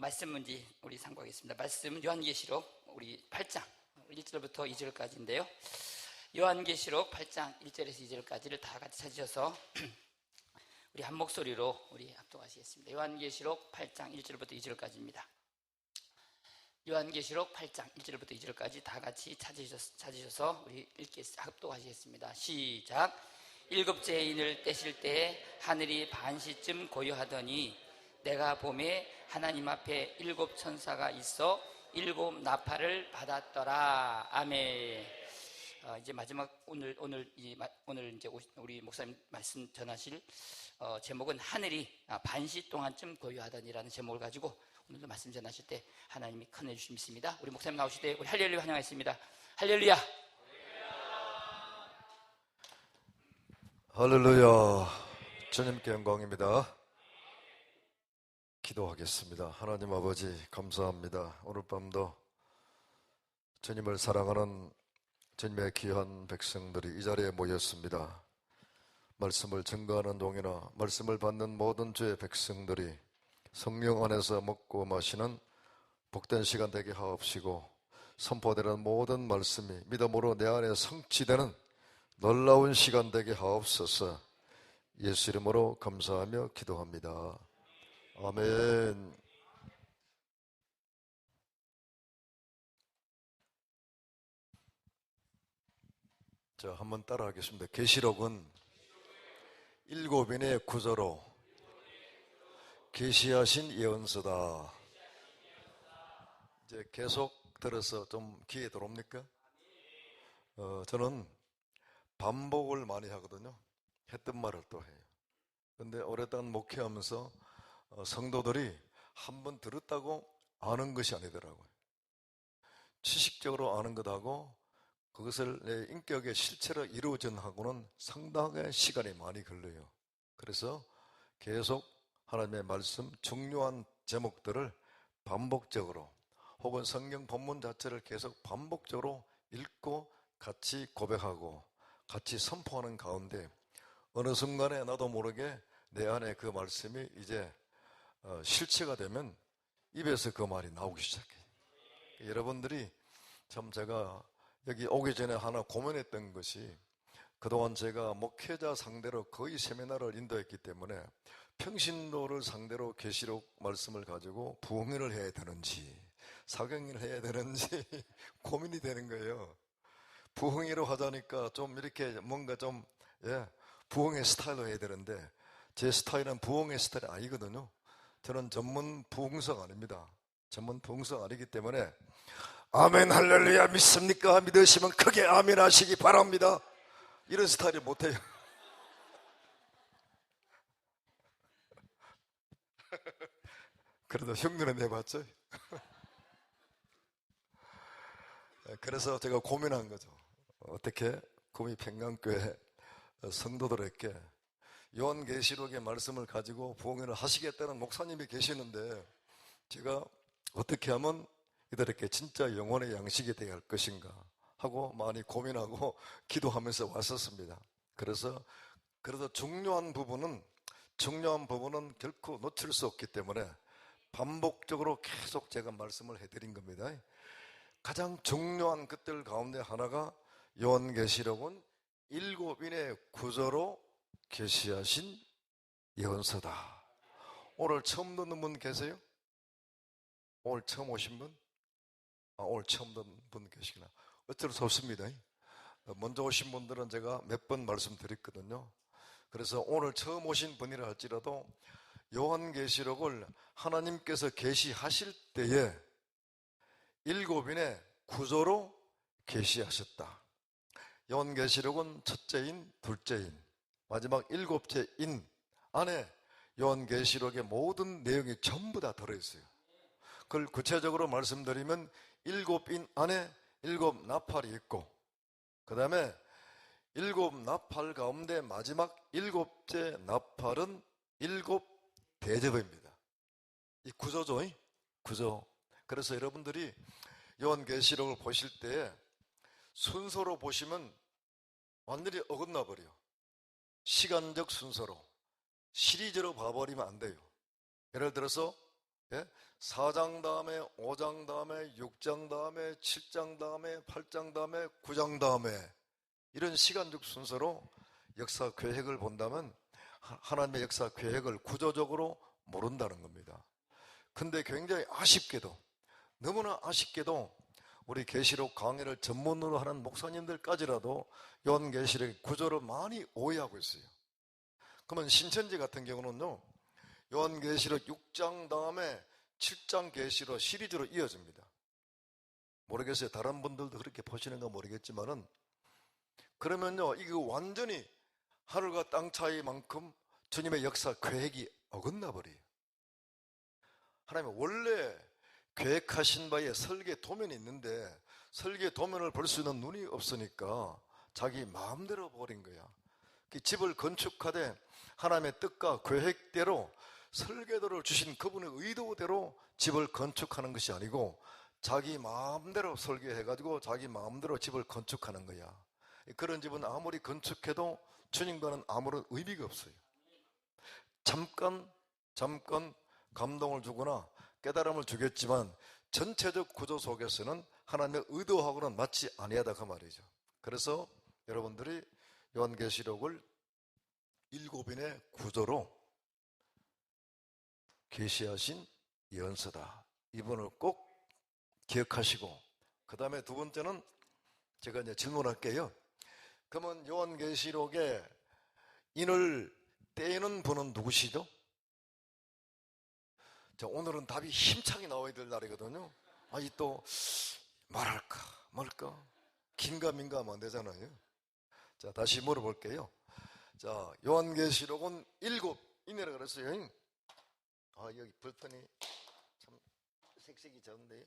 말씀 문제 우리 참고하겠습니다. 말씀은 요한계시록 우리 8장 1절부터 2절까지인데요. 요한계시록 8장 1절에서 2절까지를 다 같이 찾으셔서 우리 한 목소리로 우리 합독하시겠습니다. 요한계시록 8장 1절부터 2절까지입니다. 요한계시록 8장 1절부터 2절까지 다 같이 찾으셔서 우리 합독하시겠습니다. 시작. 일곱째 인을 떼실 때에 하늘이 반시쯤 고요하더니 내가 봄에 하나님 앞에 일곱 천사가 있어 일곱 나팔을 받았더라. 아멘. 이제 마지막 오늘 이제 우리 목사님 말씀 전하실 제목은 하늘이 반시 동안쯤 고요하더니라는 제목을 가지고 오늘도 말씀 전하실 때 하나님이 큰 해주심 믿습니다. 우리 목사님 나오실 때 우리 할렐루야 환영하겠습니다. 할렐루야. 할렐루야. 주님께 영광입니다. 기도하겠습니다. 하나님 아버지 감사합니다. 오늘 밤도 주님을 사랑하는 주님의 귀한 백성들이 이 자리에 모였습니다. 말씀을 증거하는 동이나 말씀을 받는 모든 주의 백성들이 성령 안에서 먹고 마시는 복된 시간 되게 하옵시고, 선포되는 모든 말씀이 믿음으로 내 안에 성취되는 놀라운 시간 되게 하옵소서. 예수 이름으로 감사하며 기도합니다. 아멘. 자, 한번 따라하겠습니다. 계시록은 일곱인의 구조로 계시하신 예언서다. 이제 계속 들어서 좀 귀에 들어옵니까? 저는 반복을 많이 하거든요. 했던 말을 또 해요. 근데 오랫동안 목회하면서 성도들이 한번 들었다고 아는 것이 아니더라고요. 지식적으로 아는 것하고 그것을 내 인격의 실체로 이루어진 하고는 상당히 시간이 많이 걸려요. 그래서 계속 하나님의 말씀, 중요한 제목들을 반복적으로 혹은 성경 본문 자체를 계속 반복적으로 읽고 같이 고백하고 같이 선포하는 가운데 어느 순간에 나도 모르게 내 안에 그 말씀이 이제 실체가 되면 입에서 그 말이 나오기 시작해요. 여러분들이 참 제가 여기 오기 전에 하나 고민했던 것이, 그동안 제가 목회자 상대로 거의 세미나를 인도했기 때문에 평신도를 상대로 계시록 말씀을 가지고 부흥회를 해야 되는지 사경회를 해야 되는지 고민이 되는 거예요. 부흥회로 하자니까 좀 이렇게 뭔가 좀 부흥회 스타일로 해야 되는데 제 스타일은 부흥회 스타일이 아니거든요. 저는 전문 부흥성 아닙니다. 전문 부흥성 아니기 때문에 아멘 할렐루야 믿습니까? 믿으시면 크게 아멘 하시기 바랍니다. 이런 스타일을 못해요. 그래도 흉내는 내봤죠. 그래서 제가 고민한 거죠. 어떻게 구미평강교회 성도들에게 요한계시록의 말씀을 가지고 부흥회를 하시겠다는 목사님이 계시는데 제가 어떻게 하면 이들에게 진짜 영혼의 양식이 되어야 할 것인가 하고 많이 고민하고 기도하면서 왔었습니다. 그래서 중요한 부분은 결코 놓칠 수 없기 때문에 반복적으로 계속 제가 말씀을 해드린 겁니다. 가장 중요한 것들 가운데 하나가 요한계시록은 일곱인의 구조로 계시하신 예언서다. 오늘 처음 듣는 분 계세요? 오늘 처음 오신 분? 오늘 처음 듣는 분 계시구나. 어쩔 수 없습니다. 먼저 오신 분들은 제가 몇 번 말씀드렸거든요. 그래서 오늘 처음 오신 분이라 할지라도 요한계시록을 하나님께서 계시하실 때에 일곱인의 구조로 계시하셨다. 요한계시록은 첫째인, 둘째인, 마지막 일곱째 인 안에 요한계시록의 모든 내용이 전부 다 들어있어요. 그걸 구체적으로 말씀드리면 일곱인 안에 일곱 나팔이 있고, 그 다음에 일곱 나팔 가운데 마지막 일곱째 나팔은 일곱 대접입니다. 이 구조죠, 구조. 그래서 여러분들이 요한계시록을 보실 때 순서로 보시면 완전히 어긋나 버려요. 시간적 순서로 시리즈로 봐버리면 안 돼요. 예를 들어서 4장 다음에 5장 다음에 6장 다음에 7장 다음에 8장 다음에 9장 다음에 이런 시간적 순서로 역사 계획을 본다면 하나님의 역사 계획을 구조적으로 모른다는 겁니다. 근데 굉장히 아쉽게도, 너무나 아쉽게도 우리 계시록 강의를 전문으로 하는 목사님들까지라도 요한계시록의 구조를 많이 오해하고 있어요. 그러면 신천지 같은 경우는요, 요한계시록 6장 다음에 7장 계시로 시리즈로 이어집니다. 모르겠어요. 다른 분들도 그렇게 보시는가 모르겠지만은, 그러면요, 이거 완전히 하늘과 땅 차이만큼 주님의 역사 계획이 어긋나 버려요. 하나님은 원래 계획하신 바에 설계 도면이 있는데 설계 도면을 볼 수 있는 눈이 없으니까 자기 마음대로 버린 거야. 집을 건축하되 하나님의 뜻과 계획대로 설계도를 주신 그분의 의도대로 집을 건축하는 것이 아니고 자기 마음대로 설계해가지고 자기 마음대로 집을 건축하는 거야. 그런 집은 아무리 건축해도 주님과는 아무런 의미가 없어요. 잠깐 감동을 주거나 깨달음을 주겠지만 전체적 구조 속에서는 하나님의 의도하고는 맞지 아니하다 그 말이죠. 그래서 여러분들이 요한계시록을 7인의 구조로 계시하신 예언서다, 이분을 꼭 기억하시고, 그 다음에 두 번째는 제가 이제 질문할게요. 그러면 요한계시록에 인을 떼는 분은 누구시죠? 자, 오늘은 답이 힘차게 나와야 될 날이거든요. 아니 또 말할까 말까 긴가민가하면 안 되잖아요. 자, 다시 물어볼게요. 자, 요한계시록은 7인이라 그랬어요. 아, 여기 벌판이 참 색색이 좋은데요.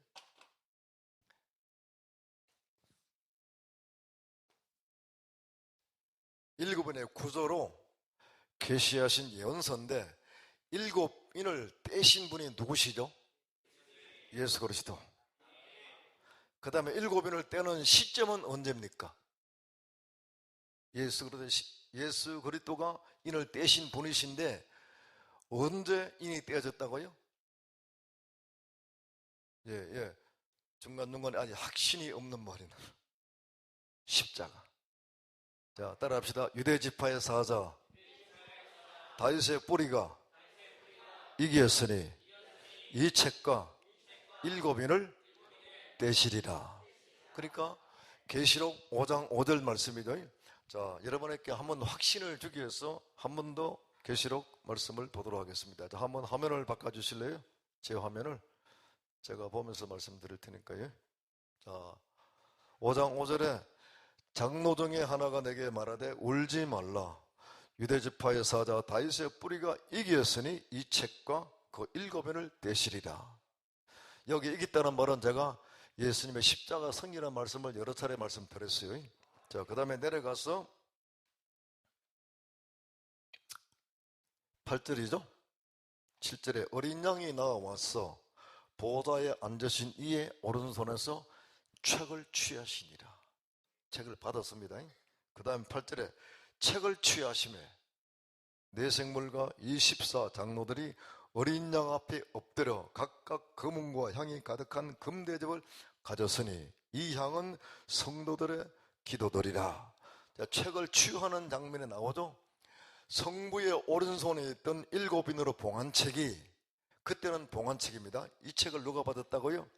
일곱인의 구조로 계시하신 예언서인데 7인을 떼신 분이 누구시죠? 예수 그리스도. 그 다음에 7인을 떼는 시점은 언제입니까? 예수 그리스도가 인을 떼신 분이신데 언제 인이 떼어졌다고요? 예. 중간중간에 아직 확신이 없는 말이네. 십자가. 자, 따라합시다. 유대지파의 사자 다윗의 뿌리가 이기었으니 이 책과 7인을 떼시리라. 그러니까 계시록 5장 5절 말씀이죠. 자, 여러분에게 한번 확신을 주기 위해서 한 번 더 계시록 말씀을 보도록 하겠습니다. 자, 한번 화면을 바꿔주실래요? 제 화면을 제가 보면서 말씀드릴 테니까요. 자, 5장 5절에 장로 중에 하나가 내게 말하되 울지 말라. 유대지파의 사자 다윗의 뿌리가 이기었으니 이 책과 그 7인을 떼시리라. 여기 이겼다는 말은 제가 예수님의 십자가 승리라는 말씀을 여러 차례 말씀드렸어요. 자, 그 다음에 내려가서 8절이죠. 7절에 어린 양이 나와서 보좌에 앉으신 이의 오른손에서 책을 취하시니라. 책을 받았습니다. 그 다음 8절에 책을 취하심에 네 생물과 24 장로들이 어린 양 앞에 엎드려 각각 금은과 향이 가득한 금대접을 가졌으니 이 향은 성도들의 기도들이라. 자, 책을 취하는 장면에 나오죠. 성부의 오른손에 있던 7인으로 봉한 책이, 그때는 봉한 책입니다. 이 책을 누가 받았다고요?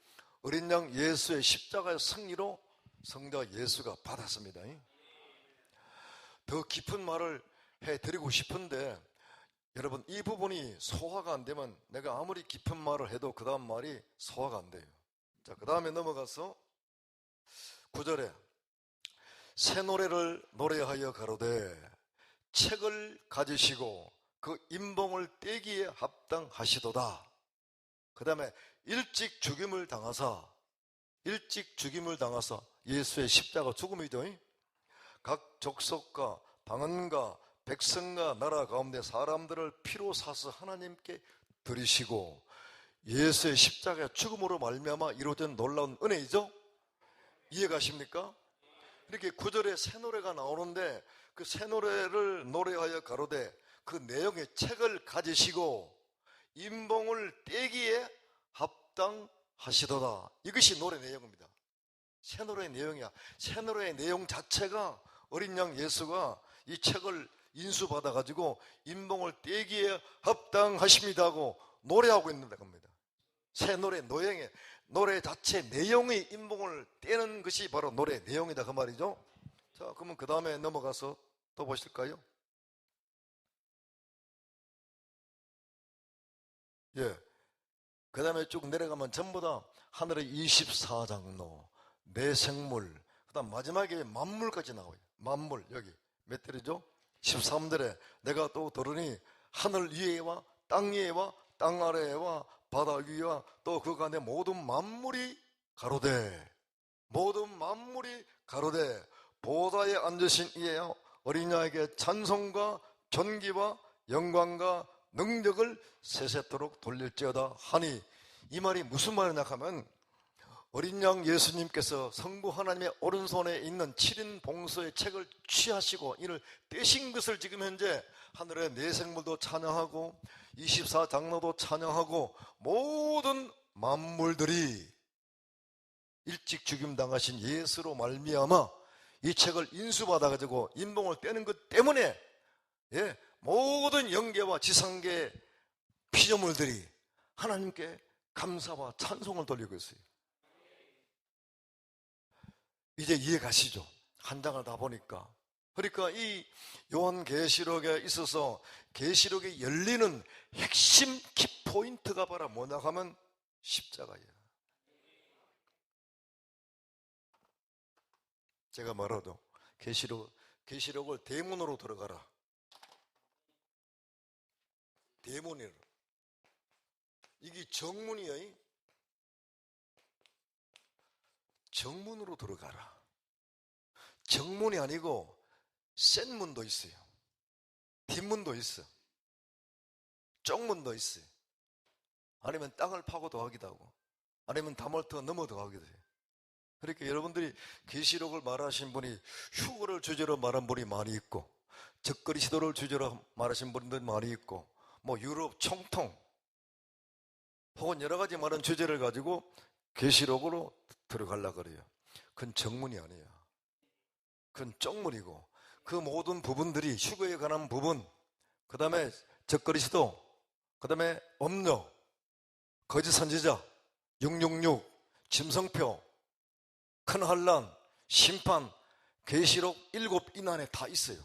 어린 양 예수의 십자가의 승리로 성자 예수가 받았습니다. 더 깊은 말을 해드리고 싶은데 여러분, 이 부분이 소화가 안 되면 내가 아무리 깊은 말을 해도 그 다음 말이 소화가 안 돼요. 자, 그 다음에 넘어가서 9절에 새 노래를 노래하여 가로되 책을 가지시고 그 인봉을 떼기에 합당하시도다. 그 다음에 일찍 죽임을 당하사 예수의 십자가 죽음이죠. 각 족속과 방언과 백성과 나라 가운데 사람들을 피로 사서 하나님께 드리시고 예수의 십자가의 죽음으로 말미암아 이루어진 놀라운 은혜이죠. 이해가십니까? 이렇게 9절에 새 노래가 나오는데 그 새 노래를 노래하여 가로되 그 내용의 책을 가지시고 인봉을 떼기에 합당하시도다. 이것이 노래 내용입니다. 새 노래의 내용이야. 새 노래의 내용 자체가 어린 양 예수가 이 책을 인수받아가지고 인봉을 떼기에 합당하십니다 하고 노래하고 있는 겁니다. 새 노래 노형에 노래 자체 내용의 인봉을 떼는 것이 바로 노래 내용이다 그 말이죠. 자, 그러면 그 다음에 넘어가서 또 보실까요? 예. 그 다음에 쭉 내려가면 전부 다 하늘의 24장로, 내생물, 그 다음 마지막에 만물까지 나와요. 만물, 여기 몇 절이죠? 13절에 내가 또 들으니 하늘 위에와 땅 위에와 땅 아래와 바다 위와 또 그 가운데 모든 만물이 가로되, 모든 만물이 가로되 보좌에 앉으신 이에 어린 양에게 찬송과 존귀와 영광과 능력을 세세토록 돌릴지어다 하니, 이 말이 무슨 말이냐 하면 어린 양 예수님께서 성부 하나님의 오른손에 있는 7인 봉서의 책을 취하시고 이를 떼신 것을 지금 현재 하늘의 내생물도 찬양하고 24장로도 찬양하고 모든 만물들이 일찍 죽임당하신 예수로 말미암아 이 책을 인수받아가지고 인봉을 떼는 것 때문에 모든 영계와 지상계 피조물들이 하나님께 감사와 찬송을 돌리고 있어요. 이제 이해 가시죠? 한 장을 다 보니까. 그러니까 이 요한계시록에 있어서 계시록이 열리는 핵심 키포인트가 바로 뭐냐 하면 십자가예요. 제가 말하도 계시록을 대문으로 들어가라. 대문이라. 이게 정문이에요. 정문으로 들어가라. 정문이 아니고 센 문도 있어요. 뒷문도 있어. 쪽문도 있어요. 아니면 땅을 파고 더하기도 하고, 아니면 담을 더 넘어 더하기도 해요. 그러니까 여러분들이 계시록을 말하신 분이 휴거를 주제로 말한 분이 많이 있고, 적그리스도를 주제로 말하신 분들 많이 있고, 뭐 유럽 총통 혹은 여러 가지 많은 주제를 가지고 계시록으로 들어가려고 그래요. 그건 정문이 아니에요. 그건 쪽문이고, 그 모든 부분들이 휴거에 관한 부분, 그 다음에 적그리스도, 그 다음에 음료, 거짓 선지자, 666, 짐승표, 큰 환란, 심판, 계시록 7인 안에 다 있어요.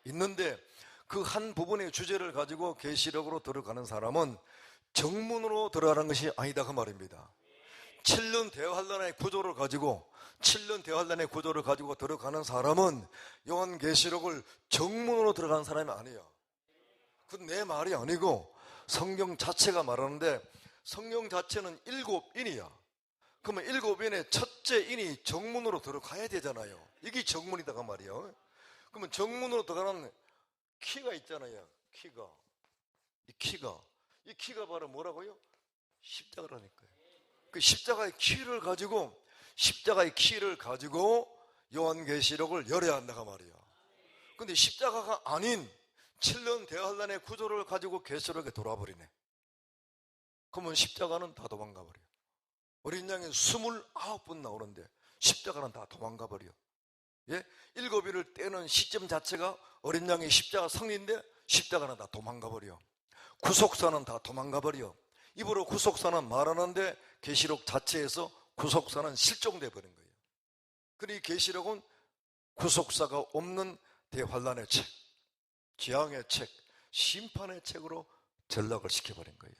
있는데 그 한 부분의 주제를 가지고 계시록으로 들어가는 사람은 정문으로 들어가는 것이 아니다 그 말입니다. 7년 대환란의 구조를 가지고 들어가는 사람은 요한계시록을 정문으로 들어가는 사람이 아니에요. 그건 내 말이 아니고 성경 자체가 말하는데, 성경 자체는 7인이야. 그러면 7인의 첫째 인이 정문으로 들어가야 되잖아요. 이게 정문이다 그 말이에요. 그러면 정문으로 들어가는 키가 있잖아요. 이 키가 바로 뭐라고요? 십자가라니까요. 그 십자가의 키를 가지고 요한계시록을 열어야 한다고 말이에요. 근데 십자가가 아닌 7년 대환란의 구조를 가지고 계시록에 돌아버리네. 그러면 십자가는 다 도망가버려요. 어린 양이 29번 나오는데 십자가는 다 도망가버려. 7일을 떼는 시점 자체가 어린 양의 십자가 성리인데 십자가는 다 도망가버려. 구속사는 다 도망가버려. 입으로 구속사는 말하는데 계시록 자체에서 구속사는 실종돼 버린 거예요. 그러니 계시록은 구속사가 없는 대환란의 책, 재앙의 책, 심판의 책으로 전락을 시켜버린 거예요.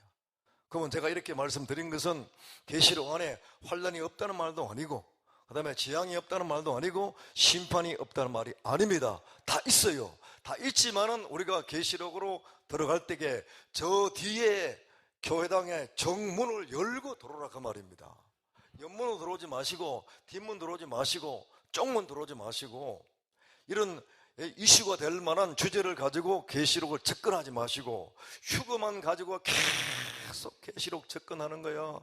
그러면 제가 이렇게 말씀드린 것은 계시록 안에 환란이 없다는 말도 아니고, 그 다음에 재앙이 없다는 말도 아니고, 심판이 없다는 말이 아닙니다. 다 있어요. 다 있지만은 우리가 계시록으로 들어갈 때에 저 뒤에 교회당의 정문을 열고 들어오라 그 말입니다. 옆문으로 들어오지 마시고, 뒷문 들어오지 마시고, 쪽문 들어오지 마시고, 이런 이슈가 될 만한 주제를 가지고 계시록을 접근하지 마시고, 휴거만 가지고 계속 계시록 접근하는 거야.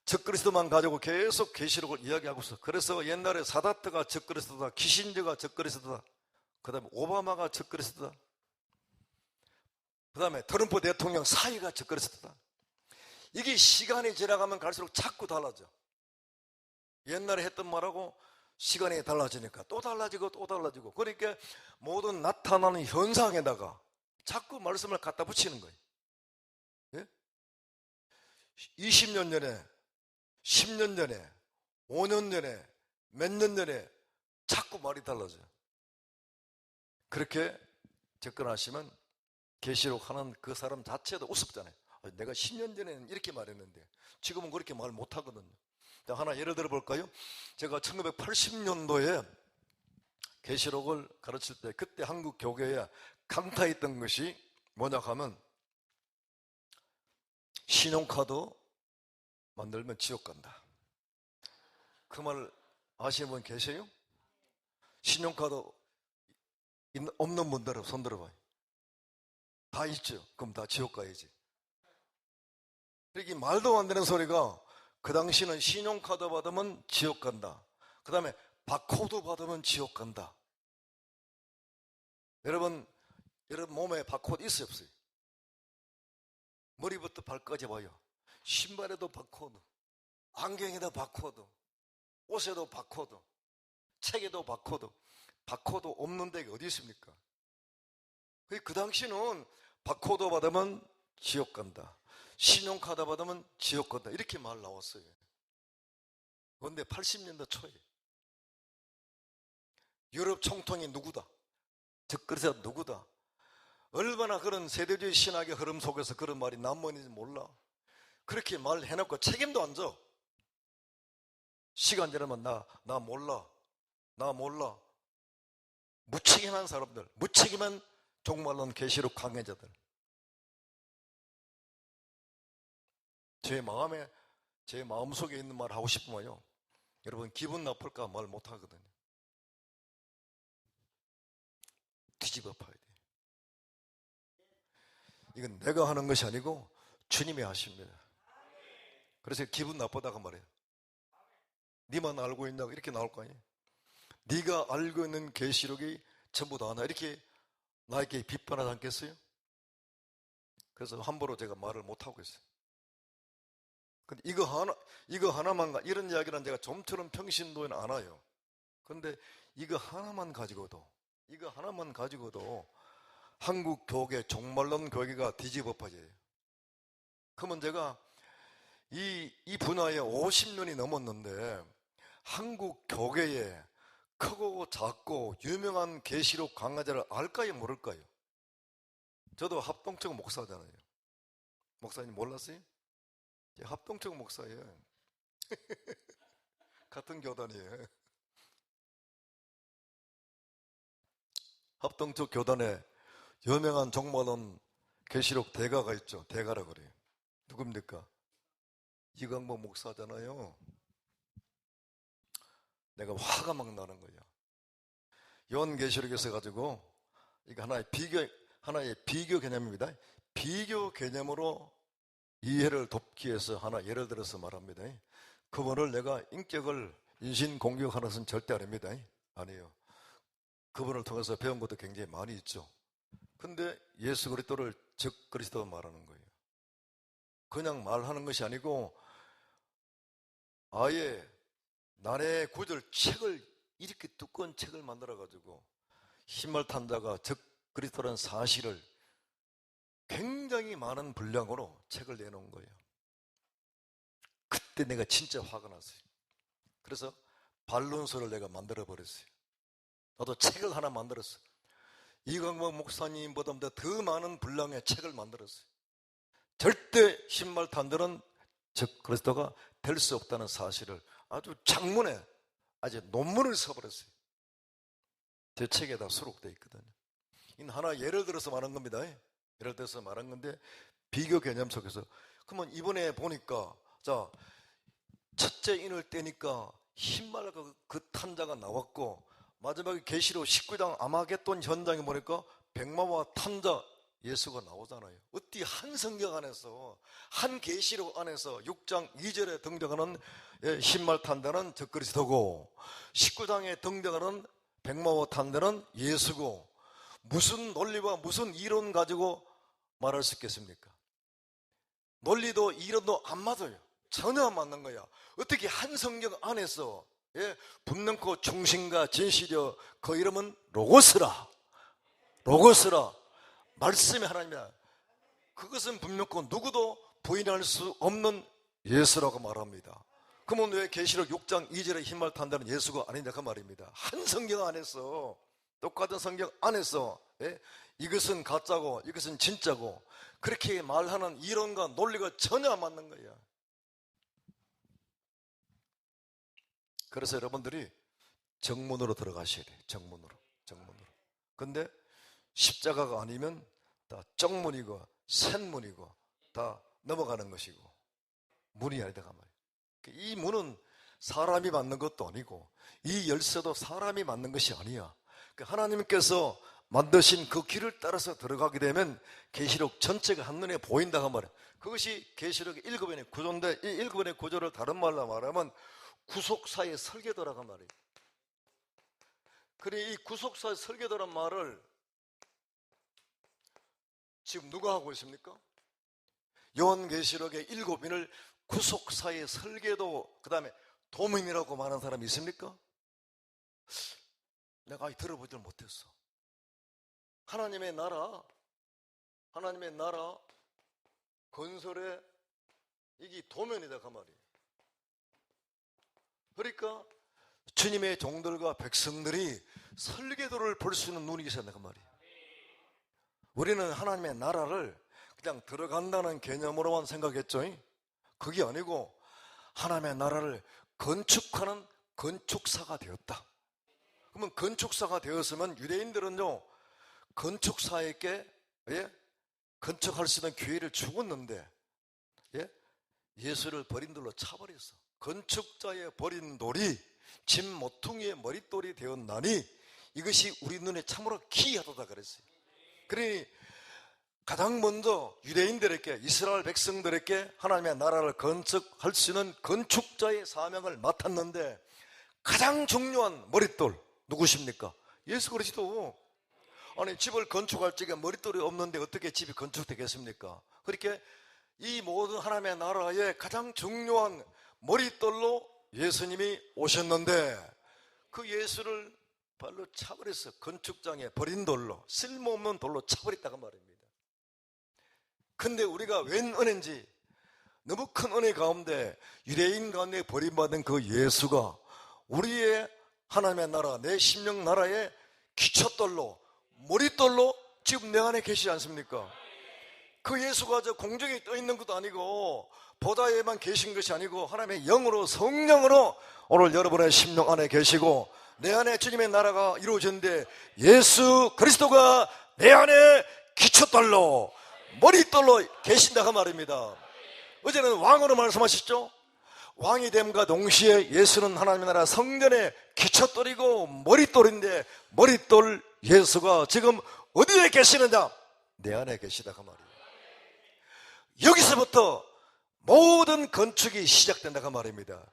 적그리스도만 가지고 계속 계시록을 이야기하고 있어. 그래서 옛날에 사다트가 적그리스도다, 키신저가 적그리스도다, 그 다음에 오바마가 적그리스도다, 그 다음에 트럼프 대통령 사이가 적그리스도다. 이게 시간이 지나가면 갈수록 자꾸 달라져. 옛날에 했던 말하고 시간이 달라지니까 또 달라지고 또 달라지고, 그러니까 모든 나타나는 현상에다가 자꾸 말씀을 갖다 붙이는 거예요. 예? 20년 전에, 10년 전에, 5년 전에, 몇 년 전에 자꾸 말이 달라져요. 그렇게 접근하시면 계시록 하는 그 사람 자체도 우습잖아요. 내가 10년 전에는 이렇게 말했는데 지금은 그렇게 말 못하거든요. 하나 예를 들어 볼까요? 제가 1980년도에 계시록을 가르칠 때 그때 한국 교회에 강타했던 것이 뭐냐 하면, 신용카드 만들면 지옥 간다. 그 말 아시는 분 계세요? 신용카드 없는 분들은 손 들어봐요. 다 있죠. 그럼 다 지옥 가야지. 이렇게 말도 안 되는 소리가, 그 당시는 신용카드 받으면 지옥 간다. 그 다음에 바코드 받으면 지옥 간다. 여러분 몸에 바코드 있어요, 없어요? 머리부터 발까지 봐요. 신발에도 바코드, 안경에도 바코드, 옷에도 바코드, 책에도 바코드. 바코드 없는 데가 어디 있습니까? 그 당시는 바코드 받으면 지옥 간다, 신용카드 받으면 지옥 간다, 이렇게 말 나왔어요. 그런데 80년대 초에 유럽 총통이 누구다, 적그리스도가 누구다, 얼마나 그런 세대주의 신학의 흐름 속에서 그런 말이 난무했는지 몰라. 그렇게 말해놓고 책임도 안 져. 시간 지나면 나 몰라, 나 몰라. 무책임한 사람들, 무책임한 종말론 계시록 강해자들. 제 마음속에 있는 말 하고 싶으면요, 여러분 기분 나쁠까 말 못하거든요. 뒤집어 파야 돼. 이건 내가 하는 것이 아니고 주님이 하십니다. 그래서 기분 나쁘다고 말해요. 네만 알고 있냐고 이렇게 나올 거 아니에요. 네가 알고 있는 계시록이 전부 다 하나, 이렇게 나에게 비판하지 않겠어요? 그래서 함부로 제가 말을 못하고 있어요. 근데 이거 하나만, 이런 이야기는 제가 좀처럼 평신도에는 안 와요. 근데 이거 하나만 가지고도 한국 교계, 종말론 교계가 뒤집어 빠져요. 그러면 제가 이 분야에 50년이 넘었는데 한국 교계에 크고 작고 유명한 계시록 강화자를 알까요, 모를까요? 저도 합동청 목사잖아요. 목사님 몰랐어요? 합동청 목사예요. 같은 교단이에요. 합동청 교단에 유명한 종말론 계시록 대가가 있죠. 대가라 그래요. 누굽니까? 이광복 목사잖아요. 내가 화가 막 나는 거야. 요한계시록에서 가지고 이거 하나의 비교 개념입니다. 비교 개념으로 이해를 돕기 위해서 하나 예를 들어서 말합니다. 그분을 내가 인격을 인신공격하는 것은 절대 아닙니다. 아니에요. 그분을 통해서 배운 것도 굉장히 많이 있죠. 근데 예수 그리스도를 즉 그리스도 말하는 거예요. 그냥 말하는 것이 아니고 아예 나의 구절 책을, 이렇게 두꺼운 책을 만들어가지고 신발 탄 자가 즉 그리스도라는 사실을 굉장히 많은 분량으로 책을 내놓은 거예요. 그때 내가 진짜 화가 났어요. 그래서 반론서를 내가 만들어버렸어요. 나도 책을 하나 만들었어요. 이광복 목사님보다 더 많은 분량의 책을 만들었어요. 절대 신발 탄 자는 즉 그리스도가 될 수 없다는 사실을 아주 장문에 아주 논문을 써버렸어요. 제 책에다 수록되어 있거든요. 이건 하나 예를 들어서 말한 겁니다. 예를 들어서 말한 건데 비교 개념 속에서, 그러면 이번에 보니까 자 첫째 인을 떼니까 신발 그 탄자가 나왔고, 마지막에 계시록 19장 아마겟돈 현장에 보니까 백마와 탄자 예수가 나오잖아요. 어디 한 성경 안에서, 한 계시록 안에서 6장 2절에 등장하는 신발 탄자는 적 그리스도고 19장에 등장하는 백마와 탄자는 예수고, 무슨 논리와 무슨 이론 가지고 말할 수 있겠습니까? 논리도 이론도 안 맞아요. 전혀 안 맞는 거야. 어떻게 한 성경 안에서 분명코 중심과 진실이여 그 이름은 로고스라 말씀이 하나님이야. 그것은 분명코 누구도 부인할 수 없는 예수라고 말합니다. 그러면 왜 계시록 6장 2절에 흰말 탄다는 예수가 아니냐 그 말입니다. 한 성경 안에서, 똑같은 성경 안에서 이것은 가짜고 이것은 진짜고 그렇게 말하는 이론과 논리가 전혀 안 맞는 거야. 그래서 여러분들이 정문으로 들어가셔야 돼요. 정문으로. 근데 십자가가 아니면 다 정문이고 샌문이고 다 넘어가는 것이고 문이 아니다 그 말이에요. 이 문은 사람이 만든 것도 아니고 이 열쇠도 사람이 만든 것이 아니야. 하나님께서 만드신 그 길을 따라서 들어가게 되면 계시록 전체가 한눈에 보인다 그 말이에요. 그것이 계시록의 7번의 구조인데 이 7번의 구조를 다른 말로 말하면 구속사의 설계도라고 말이에요. 그래 이 구속사의 설계도란 말을 지금 누가 하고 있습니까? 요한계시록의 7인을 구속사의 설계도 그 다음에 도민이라고 말하는 사람이 있습니까? 내가 들어보질 못했어. 하나님의 나라 건설에 이게 도면이다 그 말이에요. 그러니까 주님의 종들과 백성들이 설계도를 볼 수 있는 눈이 있어야 된다 그 말이에요. 우리는 하나님의 나라를 그냥 들어간다는 개념으로만 생각했죠. 그게 아니고 하나님의 나라를 건축하는 건축사가 되었다. 그러면 건축사가 되었으면 유대인들은요 건축사에게 건축할 수 있는 기회를 주었는데 예수를 버린 돌로 차버렸어. 건축자의 버린 돌이 짐 모퉁이의 머릿돌이 되었나니 이것이 우리 눈에 참으로 기이하다 그랬어요. 그러니 가장 먼저 유대인들에게 이스라엘 백성들에게 하나님의 나라를 건축할 수 있는 건축자의 사명을 맡았는데 가장 중요한 머릿돌 누구십니까? 예수 그리스도. 아니 집을 건축할 적에 머릿돌이 없는데 어떻게 집이 건축되겠습니까? 그렇게 이 모든 하나님의 나라의 가장 중요한 머릿돌로 예수님이 오셨는데 그 예수를 발로 차버렸어. 건축장에 버린 돌로, 쓸모없는 돌로 차버렸다고 말입니다. 근데 우리가 웬 은혜인지 너무 큰 은혜 가운데 유대인 가운데 버림받은 그 예수가 우리의 하나님의 나라, 내 심령 나라의 기초돌로, 머릿돌로 지금 내 안에 계시지 않습니까? 그 예수가 저 공중에 떠 있는 것도 아니고 보다에만 계신 것이 아니고 하나님의 영으로, 성령으로 오늘 여러분의 심령 안에 계시고 내 안에 주님의 나라가 이루어졌는데 예수 그리스도가 내 안에 기초돌로, 머릿돌로 계신다 그 말입니다. 어제는 왕으로 말씀하셨죠? 왕이 됨과 동시에 예수는 하나님의 나라 성전의 기초돌이고 머릿돌인데 머릿돌 예수가 지금 어디에 계시느냐? 내 안에 계시다 그 말이에요. 여기서부터 모든 건축이 시작된다 그 말입니다.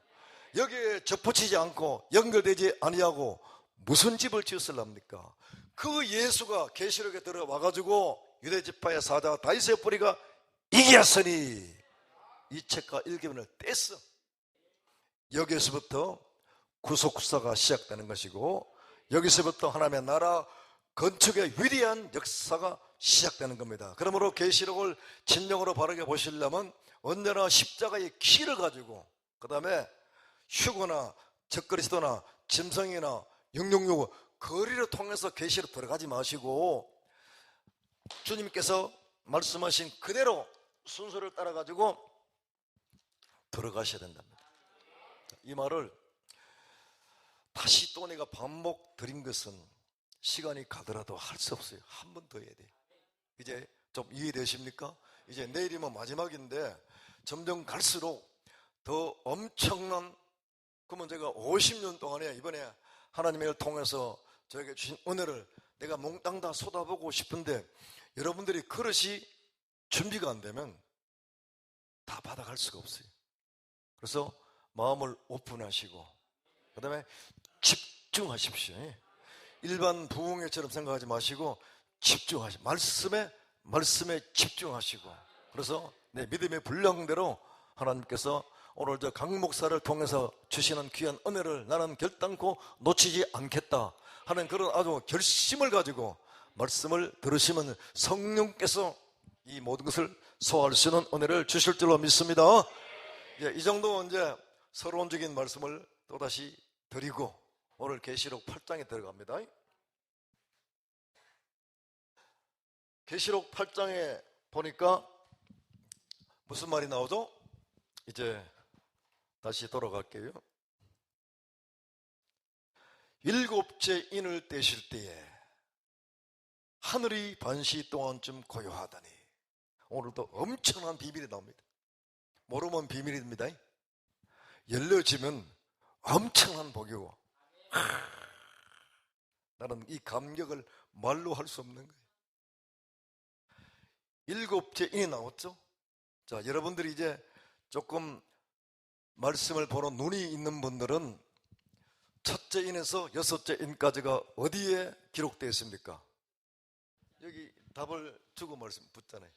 여기에 접붙이지 않고 연결되지 아니하고 무슨 집을 지었을랍니까? 그 예수가 계시록에 들어와가지고 유대지파의 사자 다윗의 뿌리가 이기었으니 이 책과 1계명을 뗐어. 여기서부터 구속사가 시작되는 것이고 여기서부터 하나님의 나라 건축의 위대한 역사가 시작되는 겁니다. 그러므로 계시록을 진정으로 바르게 보시려면 언제나 십자가의 키를 가지고 그 다음에 휴거나 적그리스도나 짐승이나 666 거리를 통해서 계시록 들어가지 마시고 주님께서 말씀하신 그대로 순서를 따라 가지고 들어가셔야 된답니다. 이 말을 다시 또 내가 반복 드린 것은 시간이 가더라도 할 수 없어요. 한 번 더 해야 돼요. 이제 좀 이해되십니까? 이제 내일이면 마지막인데 점점 갈수록 더 엄청난, 그러면 제가 50년 동안에 이번에 하나님을 통해서 저에게 주신 은혜를 내가 몽땅 다 쏟아보고 싶은데 여러분들이 그릇이 준비가 안 되면 다 받아갈 수가 없어요. 그래서 마음을 오픈하시고 그 다음에 집중하십시오. 일반 부흥회처럼 생각하지 마시고 집중하시고 말씀에 집중하시고 그래서 내 믿음의 분량대로 하나님께서 오늘 저 강 목사를 통해서 주시는 귀한 은혜를 나는 결단코 놓치지 않겠다 하는 그런 아주 결심을 가지고 말씀을 들으시면 성령께서 이 모든 것을 소화할 수 있는 은혜를 주실 줄로 믿습니다. 이 정도 이제 서론적인 말씀을 또다시 드리고 오늘 계시록 8장에 들어갑니다. 계시록 8장에 보니까 무슨 말이 나오죠? 이제 다시 돌아갈게요. 일곱째 인을 떼실 때에 하늘이 반시 동안쯤 고요하다니. 오늘도 엄청난 비밀이 나옵니다. 모르면 비밀입니다. 열려지면 엄청난 복이고, 나는 이 감격을 말로 할 수 없는 거예요. 일곱째 인이 나왔죠? 자, 여러분들이 이제 조금 말씀을 보는 눈이 있는 분들은 첫째 인에서 여섯째 인까지가 어디에 기록되어 있습니까? 여기 답을 주고 말씀 붙잖아요.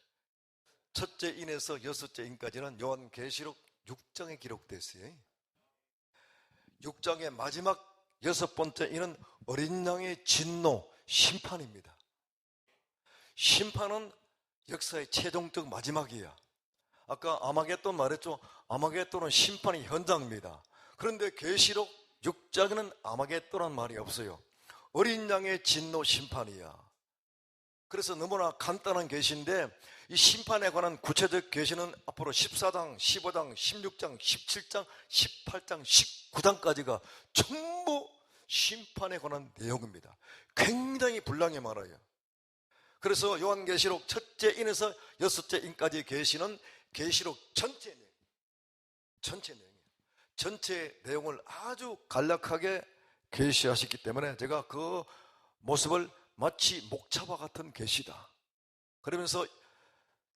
첫째 인에서 여섯째 인까지는 요한계시록 6장에 기록되어 있어요. 6장의 마지막 여섯 번째 인은 어린 양의 진노, 심판입니다. 심판은 역사의 최종적 마지막이야. 아까 아마겟돈 말했죠. 아마겟돈은 심판의 현장입니다. 그런데 계시록 6장에는 아마겟돈이라는 말이 없어요. 어린 양의 진노 심판이야. 그래서 너무나 간단한 계시인데 이 심판에 관한 구체적 계시는 앞으로 14장, 15장, 16장, 17장, 18장, 19장까지가 전부 심판에 관한 내용입니다. 굉장히 분량이 많아요. 그래서 요한계시록 첫째 인에서 여섯째 인까지 계시는 계시록 전체 내용이에요. 전체 내용을 아주 간략하게 계시하셨기 때문에 제가 그 모습을 마치 목차와 같은 계시다. 그러면서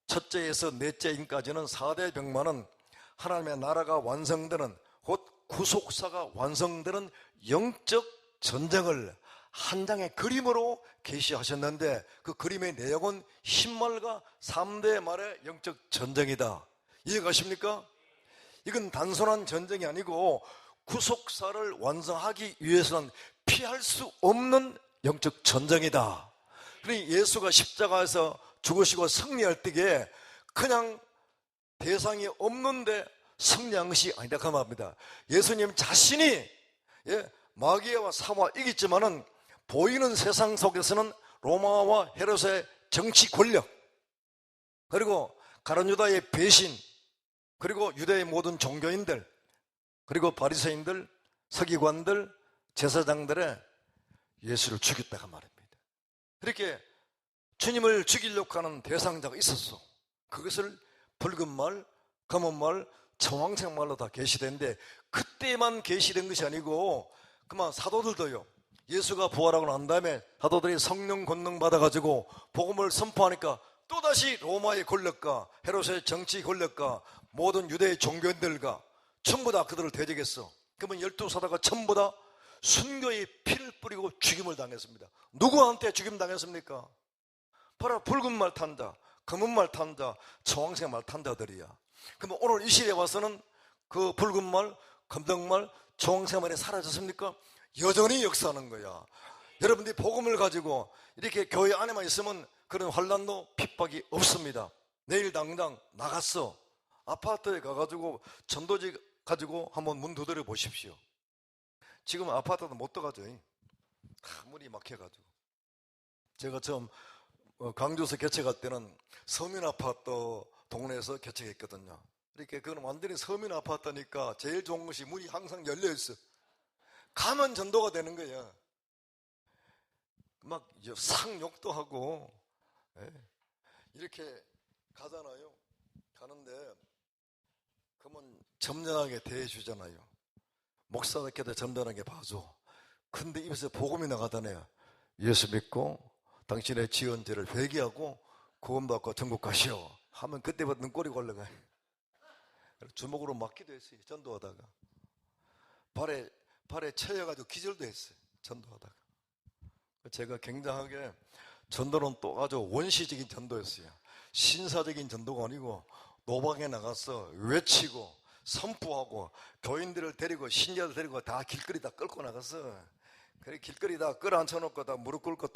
첫째에서 넷째 인까지는 4대 병마는 하나님의 나라가 완성되는, 곧 구속사가 완성되는 영적 전쟁을 한 장의 그림으로 계시하셨는데 그 그림의 내용은 흰말과 3대 말의 영적 전쟁이다. 이해가십니까? 이건 단순한 전쟁이 아니고 구속사를 완성하기 위해서는 피할 수 없는 영적 전쟁이다. 그러니 예수가 십자가에서 죽으시고 승리할 때에 그냥 대상이 없는데 승리한 것이 아니다 그 말입니다. 예수님 자신이 마귀와 사와 이겼지만은 보이는 세상 속에서는 로마와 헤롯의 정치 권력, 그리고 가룟 유다의 배신, 그리고 유대의 모든 종교인들, 그리고 바리새인들, 서기관들, 제사장들의 예수를 죽였다가 말입니다. 이렇게 주님을 죽이려고 하는 대상자가 있었어. 그것을 붉은 말, 검은 말, 청황색 말로 다 계시된데 그때만 계시된 것이 아니고 그만 사도들도요. 예수가 부활하고 난 다음에 사도들이 성령 권능 받아가지고 복음을 선포하니까 또다시 로마의 권력과 헤롯의 정치 권력과 모든 유대의 종교인들과 전부 다 그들을 대적했어. 그러면 12사도가 전부 다 순교의 피를 뿌리고 죽임을 당했습니다. 누구한테 죽임 당했습니까? 바로 붉은 말 탄 자, 검은 말 탄 자, 청황색 말 탄 자들이야. 그러면 오늘 이 시대에 와서는 그 붉은 말, 검정 말, 청황색 말이 사라졌습니까? 여전히 역사하는 거야. 여러분들이 복음을 가지고 이렇게 교회 안에만 있으면 그런 환난도 핍박이 없습니다. 내일 당장 나갔어. 아파트에 가가지고 전도지 가지고 한번 문 두드려 보십시오. 지금 아파트도 못 들어가죠. 문이 막혀가지고. 제가 처음 광주에서 개척할 때는 서민 아파트 동네에서 개척했거든요. 이렇게 그건 완전히 서민 아파트니까 제일 좋은 것이 문이 항상 열려 있어. 가면 전도가 되는 거야. 막 상욕도 하고 이렇게 가잖아요. 가는데 그러면 점잖하게 대해주잖아요. 목사답게도 점잖하게 봐줘. 근데 입에서 복음이 나가다네요. 예수 믿고 당신의 지은 죄를 회개하고 구원받고 천국 가시오 하면 그때부터 눈꼬리 올라가요. 주먹으로 맞기도 했어요. 전도하다가 발에 쳐여가지고 기절도 했어요. 전도하다가. 제가 굉장하게 전도는 또 아주 원시적인 전도였어요. 신사적인 전도가 아니고 노방에 나가서 외치고 선포하고 교인들을 데리고 신자들 데리고 다 길거리 다 끌고 나가서 그래 길거리 다 끌어앉혀놓고 다 무릎 꿇고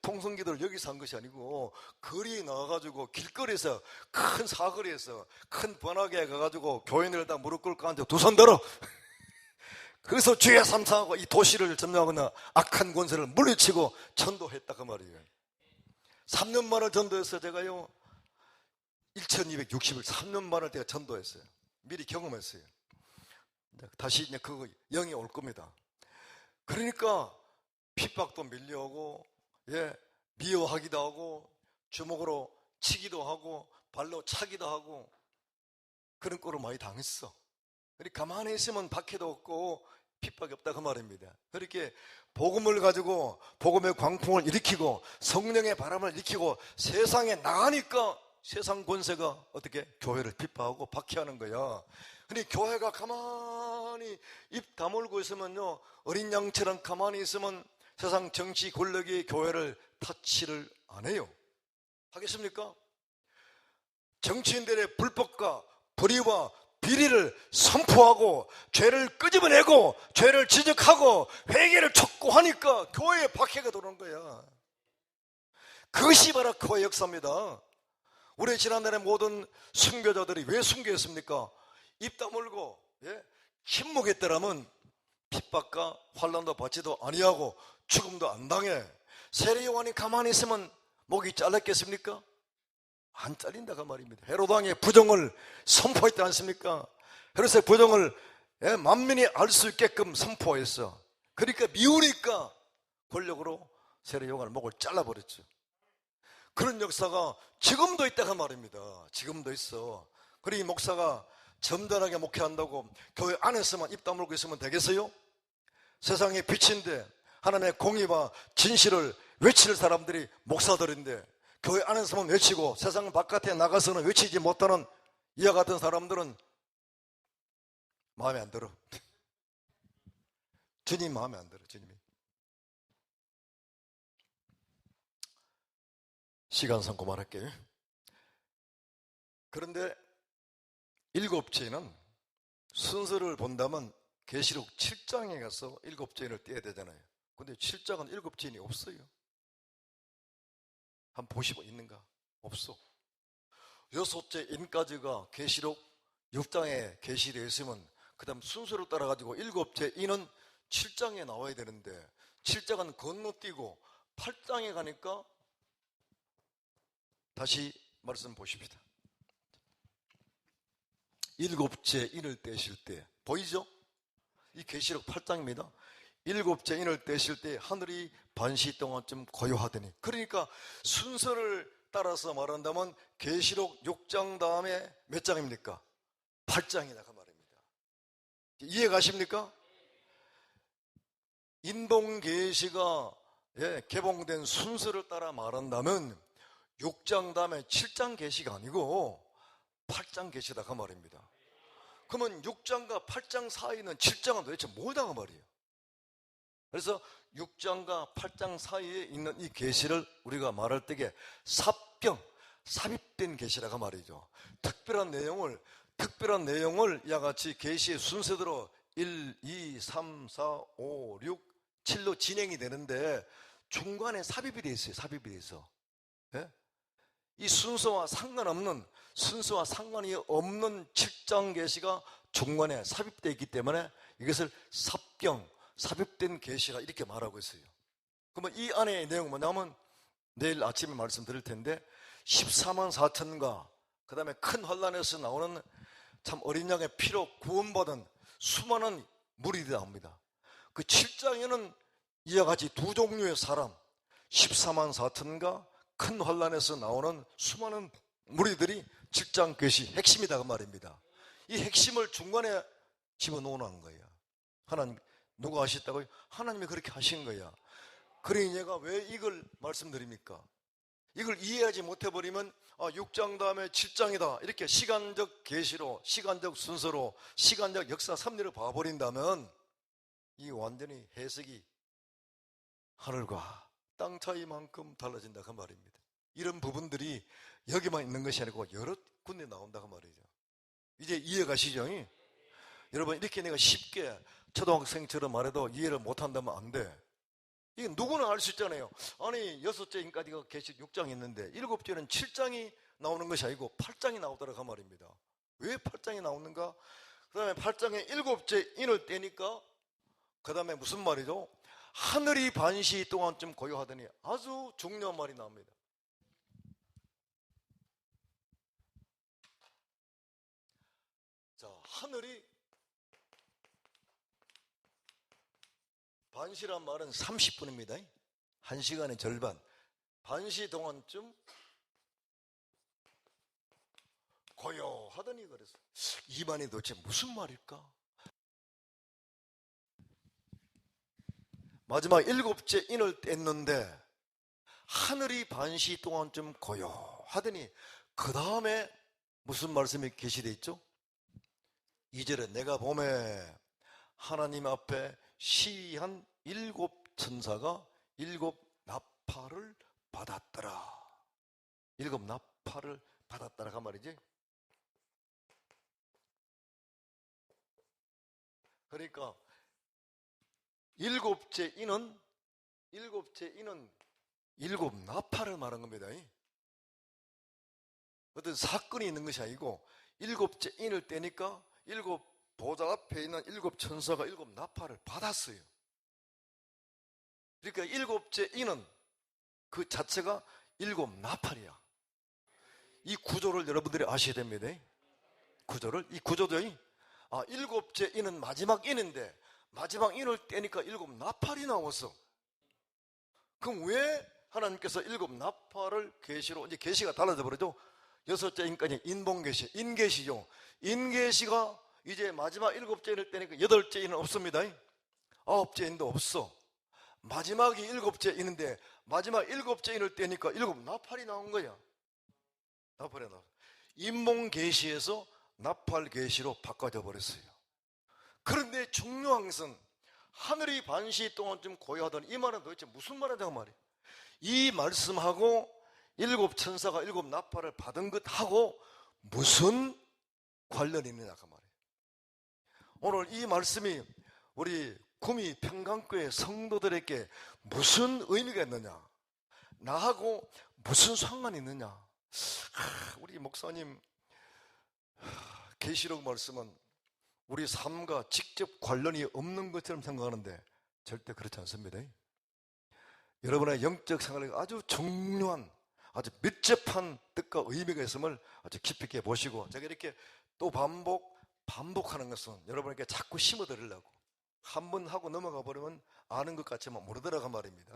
통성기들 여기서 한 것이 아니고 거리에 나가가지고 길거리에서 큰 사거리에서 큰 번화가에 가가지고 교인들 다 무릎 꿇고 앉아 두 손 들어 그래서 주의 삼상하고 이 도시를 점령하거나 악한 권세를 물리치고 전도했다 그 말이에요. 3년 만을 전도했어요. 제가요 1260일 3년 만을 제가 전도했어요. 미리 경험했어요. 다시 이제 그거 영이 올 겁니다. 그러니까 핍박도 밀려오고 미워하기도 하고 주먹으로 치기도 하고 발로 차기도 하고 그런 꼴을 많이 당했어. 그러니까 가만히 있으면 박해도 없고 핍박이 없다 그 말입니다. 그렇게 복음을 가지고 복음의 광풍을 일으키고 성령의 바람을 일으키고 세상에 나가니까 세상 권세가 어떻게 교회를 핍박하고 박해하는 거야. 근데 교회가 가만히 입 다물고 있으면요 어린 양처럼 가만히 있으면 세상 정치 권력이 교회를 타치를 안 해요. 하겠습니까? 정치인들의 불법과 불의와 비리를 선포하고 죄를 끄집어내고 죄를 지적하고 회개를 촉구하니까 교회에 박해가 들어오는 거야. 그것이 바로 교회 역사입니다. 우리 지난날의 모든 순교자들이 왜 순교했습니까? 입 다물고 침묵했더라면 핍박과 환난도 받지도 아니하고 죽음도 안 당해. 세례요한이 가만히 있으면 목이 잘랐겠습니까? 안 잘린다 그 말입니다. 헤로당의 부정을 선포했지 않습니까? 그래서 부정을 만민이 알 수 있게끔 선포했어. 그러니까 미우니까 권력으로 세례요한의 목을 잘라버렸죠. 그런 역사가 지금도 있다고 말입니다. 지금도 있어. 그러니 목사가 점잖하게 목회한다고 교회 안에서만 입 다물고 있으면 되겠어요? 세상의 빛인데 하나님의 공의와 진실을 외칠 사람들이 목사들인데 교회 안에서만 외치고 세상 바깥에 나가서는 외치지 못하는 이와 같은 사람들은 마음에 안 들어. 주님 마음에 안 들어. 주님이. 시간 삼고 말할게요. 그런데 일곱 죄는 순서를 본다면 계시록 7장에 가서 일곱 죄인을 떼야 되잖아요. 근데 7장은 일곱 죄인이 없어요. 한번 보시고 있는가? 없어. 여섯째 인까지가 계시록 6장에 계시되어 있으면 그 다음 순서를 따라가지고 일곱째 인은 7장에 나와야 되는데 7장은 건너뛰고 8장에 가니까 다시 말씀 보십시다. 일곱째 인을 떼실 때 보이죠? 이 계시록 8장입니다. 일곱째 인을 떼실 때 하늘이 반시 동안쯤 고요하더니, 그러니까 순서를 따라서 말한다면 계시록 6장 다음에 몇 장입니까? 8장이다 그 말입니다. 이해 가십니까? 인동계시가 개봉된 순서를 따라 말한다면 6장 다음에 7장 계시가 아니고 8장 계시다 그 말입니다. 그러면 6장과 8장 사이는 7장은 도대체 뭐다 그 말이에요. 그래서 6장과 8장 사이에 있는 이 계시를 우리가 말할 때에 삽입된 계시라고 말이죠. 특별한 내용을 이와 같이 계시의 순서대로 1, 2, 3, 4, 5, 6, 7로 진행이 되는데 중간에 삽입이 되어 있어요. 삽입이 되어 있어. 이 순서와 상관이 없는 7장 계시가 중간에 삽입되어 있기 때문에 이것을 삽입된 계시라 이렇게 말하고 있어요. 그러면 이 안의 내용은 뭐냐면 내일 아침에 말씀드릴 텐데 14만 4천과 그 다음에 큰 환란에서 나오는 참 어린 양의 피로 구원받은 수많은 무리들이 나옵니다. 그 7장에는 이와 같이 두 종류의 사람 14만 4천과 큰 환란에서 나오는 수많은 무리들이 7장 계시 핵심이다 그 말입니다. 이 핵심을 중간에 집어넣는 거예요. 하나님 누가 하셨다고요? 하나님이 그렇게 하신 거야. 그러니 내가 왜 이걸 말씀드립니까? 이걸 이해하지 못해버리면 6장 다음에 7장이다 이렇게 시간적 계시로, 시간적 순서로, 시간적 역사 섭리를 봐버린다면 이 완전히 해석이 하늘과 땅 차이만큼 달라진다 그 말입니다. 이런 부분들이 여기만 있는 것이 아니고 여러 군대 나온다고 말이죠. 이제 이해 가시죠? 여러분, 이렇게 내가 쉽게 초등학생처럼 말해도 이해를 못한다면 안 돼. 이게 누구나 알 수 있잖아요. 아니, 6째 인까지가 계시 6장이 있는데 7째는 7장이 나오는 것이 아니고 8장이 나오더라고 말입니다. 왜 8장이 나오는가? 그 다음에 8장에 7째 인을 떼니까 그 다음에 무슨 말이죠? 하늘이 반시 동안쯤 고요하더니 아주 중요한 말이 나옵니다. 자, 하늘이 반시란 말은 30분입니다. 1시간의 절반. 반시 동안쯤 고요하더니 그래서 이 말이 도대체 무슨 말일까? 마지막 7째 인을 뗐는데 하늘이 반시 동안쯤 고요하더니 그 다음에 무슨 말씀이 계시되어 있죠? 2절에 내가 봄에 하나님 앞에 시한 7 천사가 7 나팔을 받았더라. 7 나팔을 받았더라 그 말이지. 그러니까 7째 인은 7 나팔을 말한 겁니다. 어떤 사건이 있는 것이 아니고 7째 인을 떼니까 7 보좌 앞에 있는 7 천사가 7 나팔을 받았어요. 그러니까 7째 인은 그 자체가 7 나팔이야. 이 구조를 여러분들이 아셔야 됩니다. 이 구조죠. 7째 인은 마지막 인인데 마지막 인을 떼니까 7 나팔이 나왔어. 그럼 왜 하나님께서 7 나팔을 계시로, 이제 계시가 달라져 버리죠. 6째 인까지 인본계시, 인계시죠. 인계시가 이제 마지막 7째 인을 떼니까 8째 인은 없습니다. 9째 인도 없어. 마지막이 7째 인인데 마지막 7째 인을 떼니까 7 나팔이 나온 거야. 나팔이 나왔어. 인본계시에서 나팔계시로 바꿔져 버렸어요. 그런데 중요한 것은 하늘이 반시 동안쯤 고요하던 이 말은 도대체 무슨 말이냐고 말이에요. 이 말씀하고 7 천사가 7 나팔을 받은 것하고 무슨 관련이 있느냐 그 말이에요. 오늘 이 말씀이 우리 구미 평강교회 성도들에게 무슨 의미가 있느냐, 나하고 무슨 상관이 있느냐. 우리 목사님 계시록 말씀은 우리 삶과 직접 관련이 없는 것처럼 생각하는데 절대 그렇지 않습니다. 여러분의 영적 생활에 아주 중요한, 아주密접한 뜻과 의미가 있음을 아주 깊이 있게 보시고, 제가 이렇게 또 반복하는 것은 여러분에게 자꾸 심어드리려고. 한 번 하고 넘어가 버리면 아는 것 같지만 모르더라고 말입니다.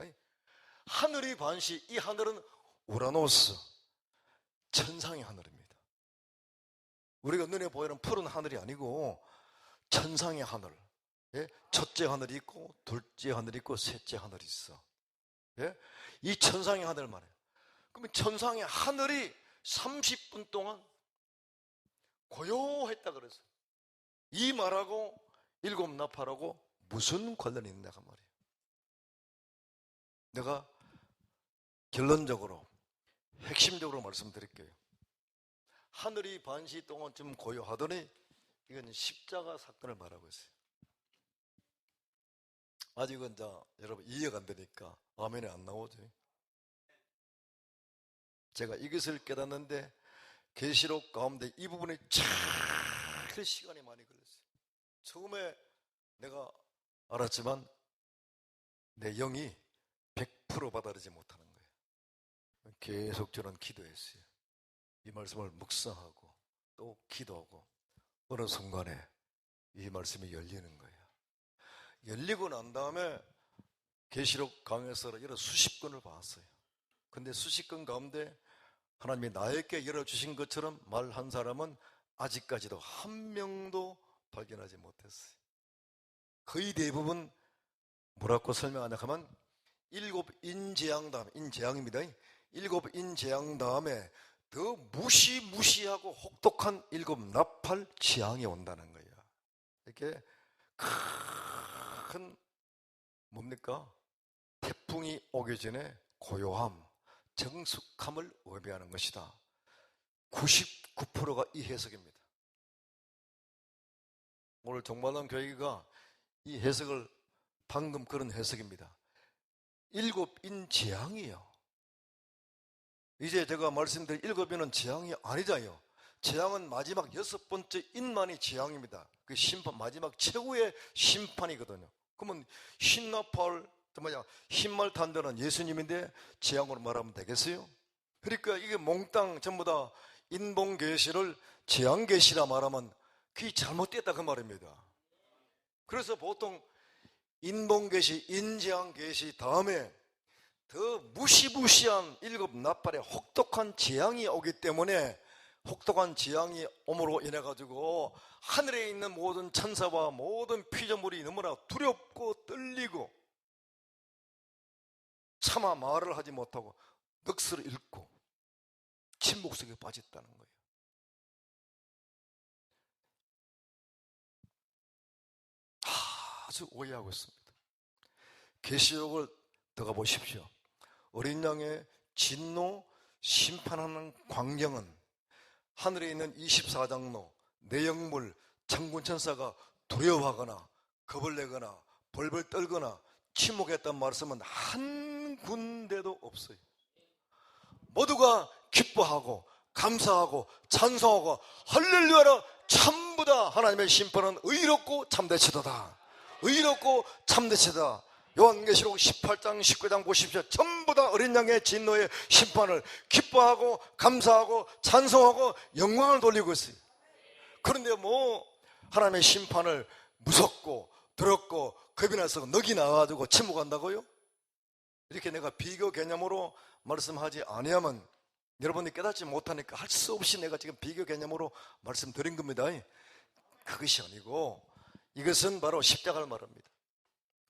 하늘이 반시, 이 하늘은 우라노스, 천상의 하늘입니다. 우리가 눈에 보이는 푸른 하늘이 아니고 천상의 하늘. 첫째 하늘이 있고 둘째 하늘이 있고 셋째 하늘이 있어. 이 천상의 하늘 말이에요. 그러면 천상의 하늘이 30분 동안 고요했다 그랬어요. 이 말하고 7 나팔하고 무슨 관련이 있냐 그 말이에요. 내가 결론적으로 핵심적으로 말씀드릴게요. 하늘이 반시 동안쯤 고요하더니 이건 십자가 사건을 말하고 있어요. 아직은 여러분 이해가 안 되니까 아멘이 안 나오죠. 제가 이것을 깨닫는데 계시록 가운데 이 부분이 참 시간이 많이 걸렸어요. 처음에 내가 알았지만 내 영이 100% 받아들이지 못하는 거예요. 계속 저는 기도했어요. 이 말씀을 묵상하고 또 기도하고 어느 순간에 이 말씀이 열리는 거예요. 열리고 난 다음에 계시록 강에서 여러 수십 건을 봤어요. 근데 수십 건 가운데 하나님이 나에게 열어주신 것처럼 말한 사람은 아직까지도 한 명도 발견하지 못했어요. 거의 대부분 뭐라고 설명하냐 하면 7 인재앙 다음에, 인재앙입니다. 7 인재앙 다음에 더 무시무시하고 혹독한 7 나팔 재앙이 온다는 거예요. 이렇게 큰 뭡니까? 태풍이 오기 전에 고요함, 정숙함을 의미하는 것이다. 99%가 이 해석입니다. 오늘 종말론 교회가 이 해석을 방금 그런 해석입니다. 7인 재앙이에요. 이제 제가 말씀드린 7인은 재앙이 아니잖아요. 재앙은 마지막 6번째 인만이 재앙입니다. 그 심판, 마지막 최후의 심판이거든요. 그러면 흰나팔, 흰말 탄 자는 예수님인데 재앙으로 말하면 되겠어요? 그러니까 이게 몽땅 전부 다 인봉계시를 재앙계시라 말하면 그게 잘못됐다 그 말입니다. 그래서 보통 인봉계시, 인재앙계시 다음에 더 무시무시한 7 나팔의 혹독한 재앙이 오기 때문에 혹독한 재앙이 오므로 인해 가지고 하늘에 있는 모든 천사와 모든 피조물이 너무나 두렵고 떨리고 차마 말을 하지 못하고 넋을 잃고 침묵 속에 빠졌다는 거예요. 아주 오해하고 있습니다. 계시록을 들어가 보십시오. 어린 양의 진노 심판하는 광경은 하늘에 있는 24장로 내영물 천군천사가 두려워하거나 겁을 내거나 벌벌 떨거나 침묵했단 말씀은 한 군데도 없어요. 모두가 기뻐하고 감사하고 찬송하고 할렐루야라 전부 다 하나님의 심판은 의롭고 참되시도다. 의롭고 참되시다. 요한계시록 18장 19장 보십시오. 전부 다 어린 양의 진노의 심판을 기뻐하고 감사하고 찬송하고 영광을 돌리고 있어요. 그런데 뭐 하나님의 심판을 무섭고 더럽고 겁이 나서 넋이 나와가지고 침묵한다고요? 이렇게 내가 비교 개념으로 말씀하지 아니하면 여러분이 깨닫지 못하니까 할 수 없이 내가 지금 비교 개념으로 말씀드린 겁니다. 그것이 아니고 이것은 바로 십자가를 말합니다.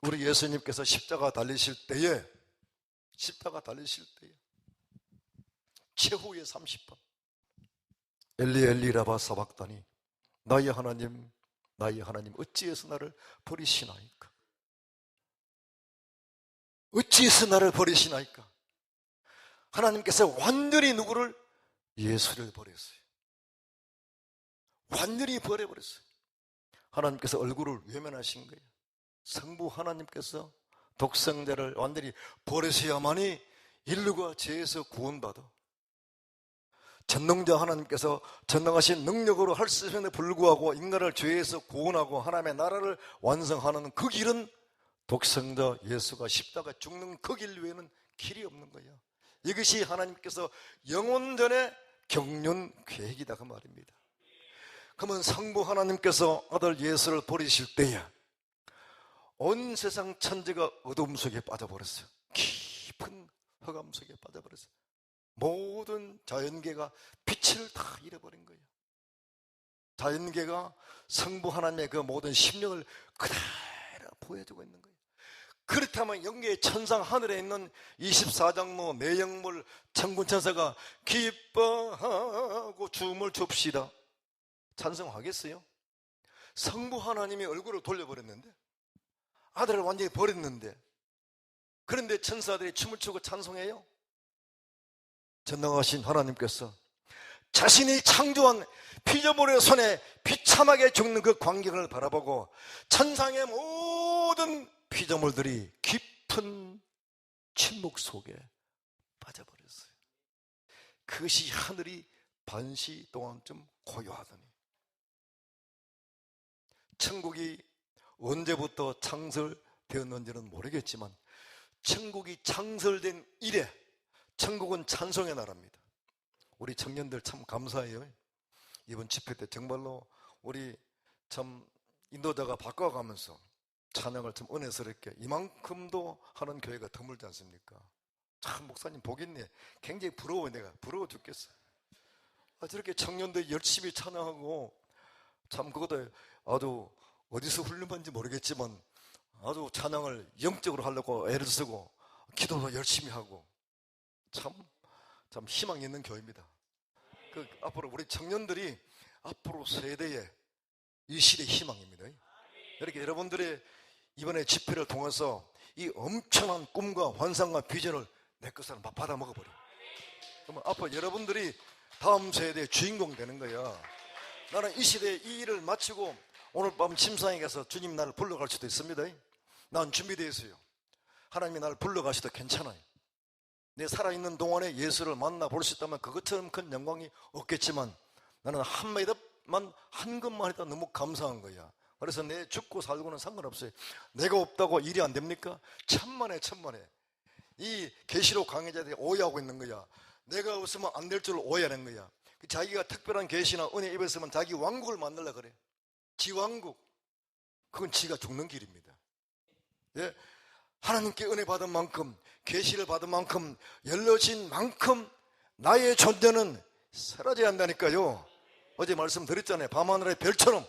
우리 예수님께서 십자가 달리실 때에 최후의 30번 엘리 엘리 라바 사박다니 나의 하나님 어찌해서 나를 버리시나이까? 어찌해서 나를 버리시나이까? 하나님께서 완전히 누구를? 예수를 버렸어요. 완전히 버려버렸어요. 하나님께서 얼굴을 외면하신 거예요. 성부 하나님께서 독생자를 완전히 버리셔야만이 인류가 죄에서 구원받아. 전능자 하나님께서 전능하신 능력으로 할 수 있음에도 불구하고 인간을 죄에서 구원하고 하나님의 나라를 완성하는 그 길은 독생자 예수가 십자가 죽는 그 길 외에는 길이 없는 거예요. 이것이 하나님께서 영원전의 경륜 계획이다 그 말입니다. 그러면 성부 하나님께서 아들 예수를 버리실 때에 온 세상 천지가 어둠 속에 빠져버렸어요. 깊은 흑암 속에 빠져버렸어요. 모든 자연계가 빛을 다 잃어버린 거예요. 자연계가 성부 하나님의 그 모든 심령을 그대로 보여주고 있는 거예요. 그렇다면 영계의 천상 하늘에 있는 24장로 내영물 천군천사가 기뻐하고 춤을 춥시다 찬송하겠어요? 성부 하나님이 얼굴을 돌려버렸는데 아들을 완전히 버렸는데 그런데 천사들이 춤을 추고 찬송해요? 전능하신 하나님께서 자신이 창조한 피조물의 손에 비참하게 죽는 그 광경을 바라보고 천상의 모든 피조물들이 깊은 침묵 속에 빠져버렸어요. 그것이 하늘이 반시 동안쯤 고요하더니 천국이 언제부터 창설되었는지는 모르겠지만 천국이 창설된 이래 천국은 찬송의 나라입니다. 우리 청년들 참 감사해요. 이번 집회 때 정말로 우리 참 인도자가 바꿔가면서 찬양을 좀 은혜스럽게 이만큼도 하는 교회가 드물지 않습니까? 참 목사님 보겠네. 굉장히 부러워. 내가 부러워 죽겠어. 저렇게 청년들이 열심히 찬양하고 참 그것도 아주 어디서 훈련받는지 모르겠지만 아주 찬양을 영적으로 하려고 애를 쓰고 기도도 열심히 하고 참 희망 있는 교회입니다. 앞으로 우리 청년들이 앞으로 세대의 이 시대의 희망입니다. 이렇게 여러분들의 이번에 집회를 통해서 이 엄청난 꿈과 환상과 비전을 내 것을 받아 먹어버려. 그러면 앞으로 여러분들이 다음 세대의 주인공 되는 거야. 나는 이 시대에 이 일을 마치고 오늘 밤 침상에 가서 주님 나를 불러갈 수도 있습니다. 난 준비되어 있어요. 하나님이 나를 불러가셔도 괜찮아요. 내 살아있는 동안에 예수를 만나볼 수 있다면 그것처럼 큰 영광이 없겠지만 나는 한마디만 한 것만 해도 너무 감사한 거야. 그래서 내 죽고 살고는 상관없어요. 내가 없다고 일이 안 됩니까? 천만에 이 계시록 강의자들이 오해하고 있는 거야. 내가 없으면 안 될 줄 오해하는 거야. 자기가 특별한 계시나 은혜 입었으면 자기 왕국을 만들려고 그래. 지 왕국. 그건 지가 죽는 길입니다. 예? 하나님께 은혜 받은 만큼, 계시를 받은 만큼, 열려진 만큼 나의 존재는 사라져야 한다니까요. 어제 말씀드렸잖아요. 밤하늘의 별처럼,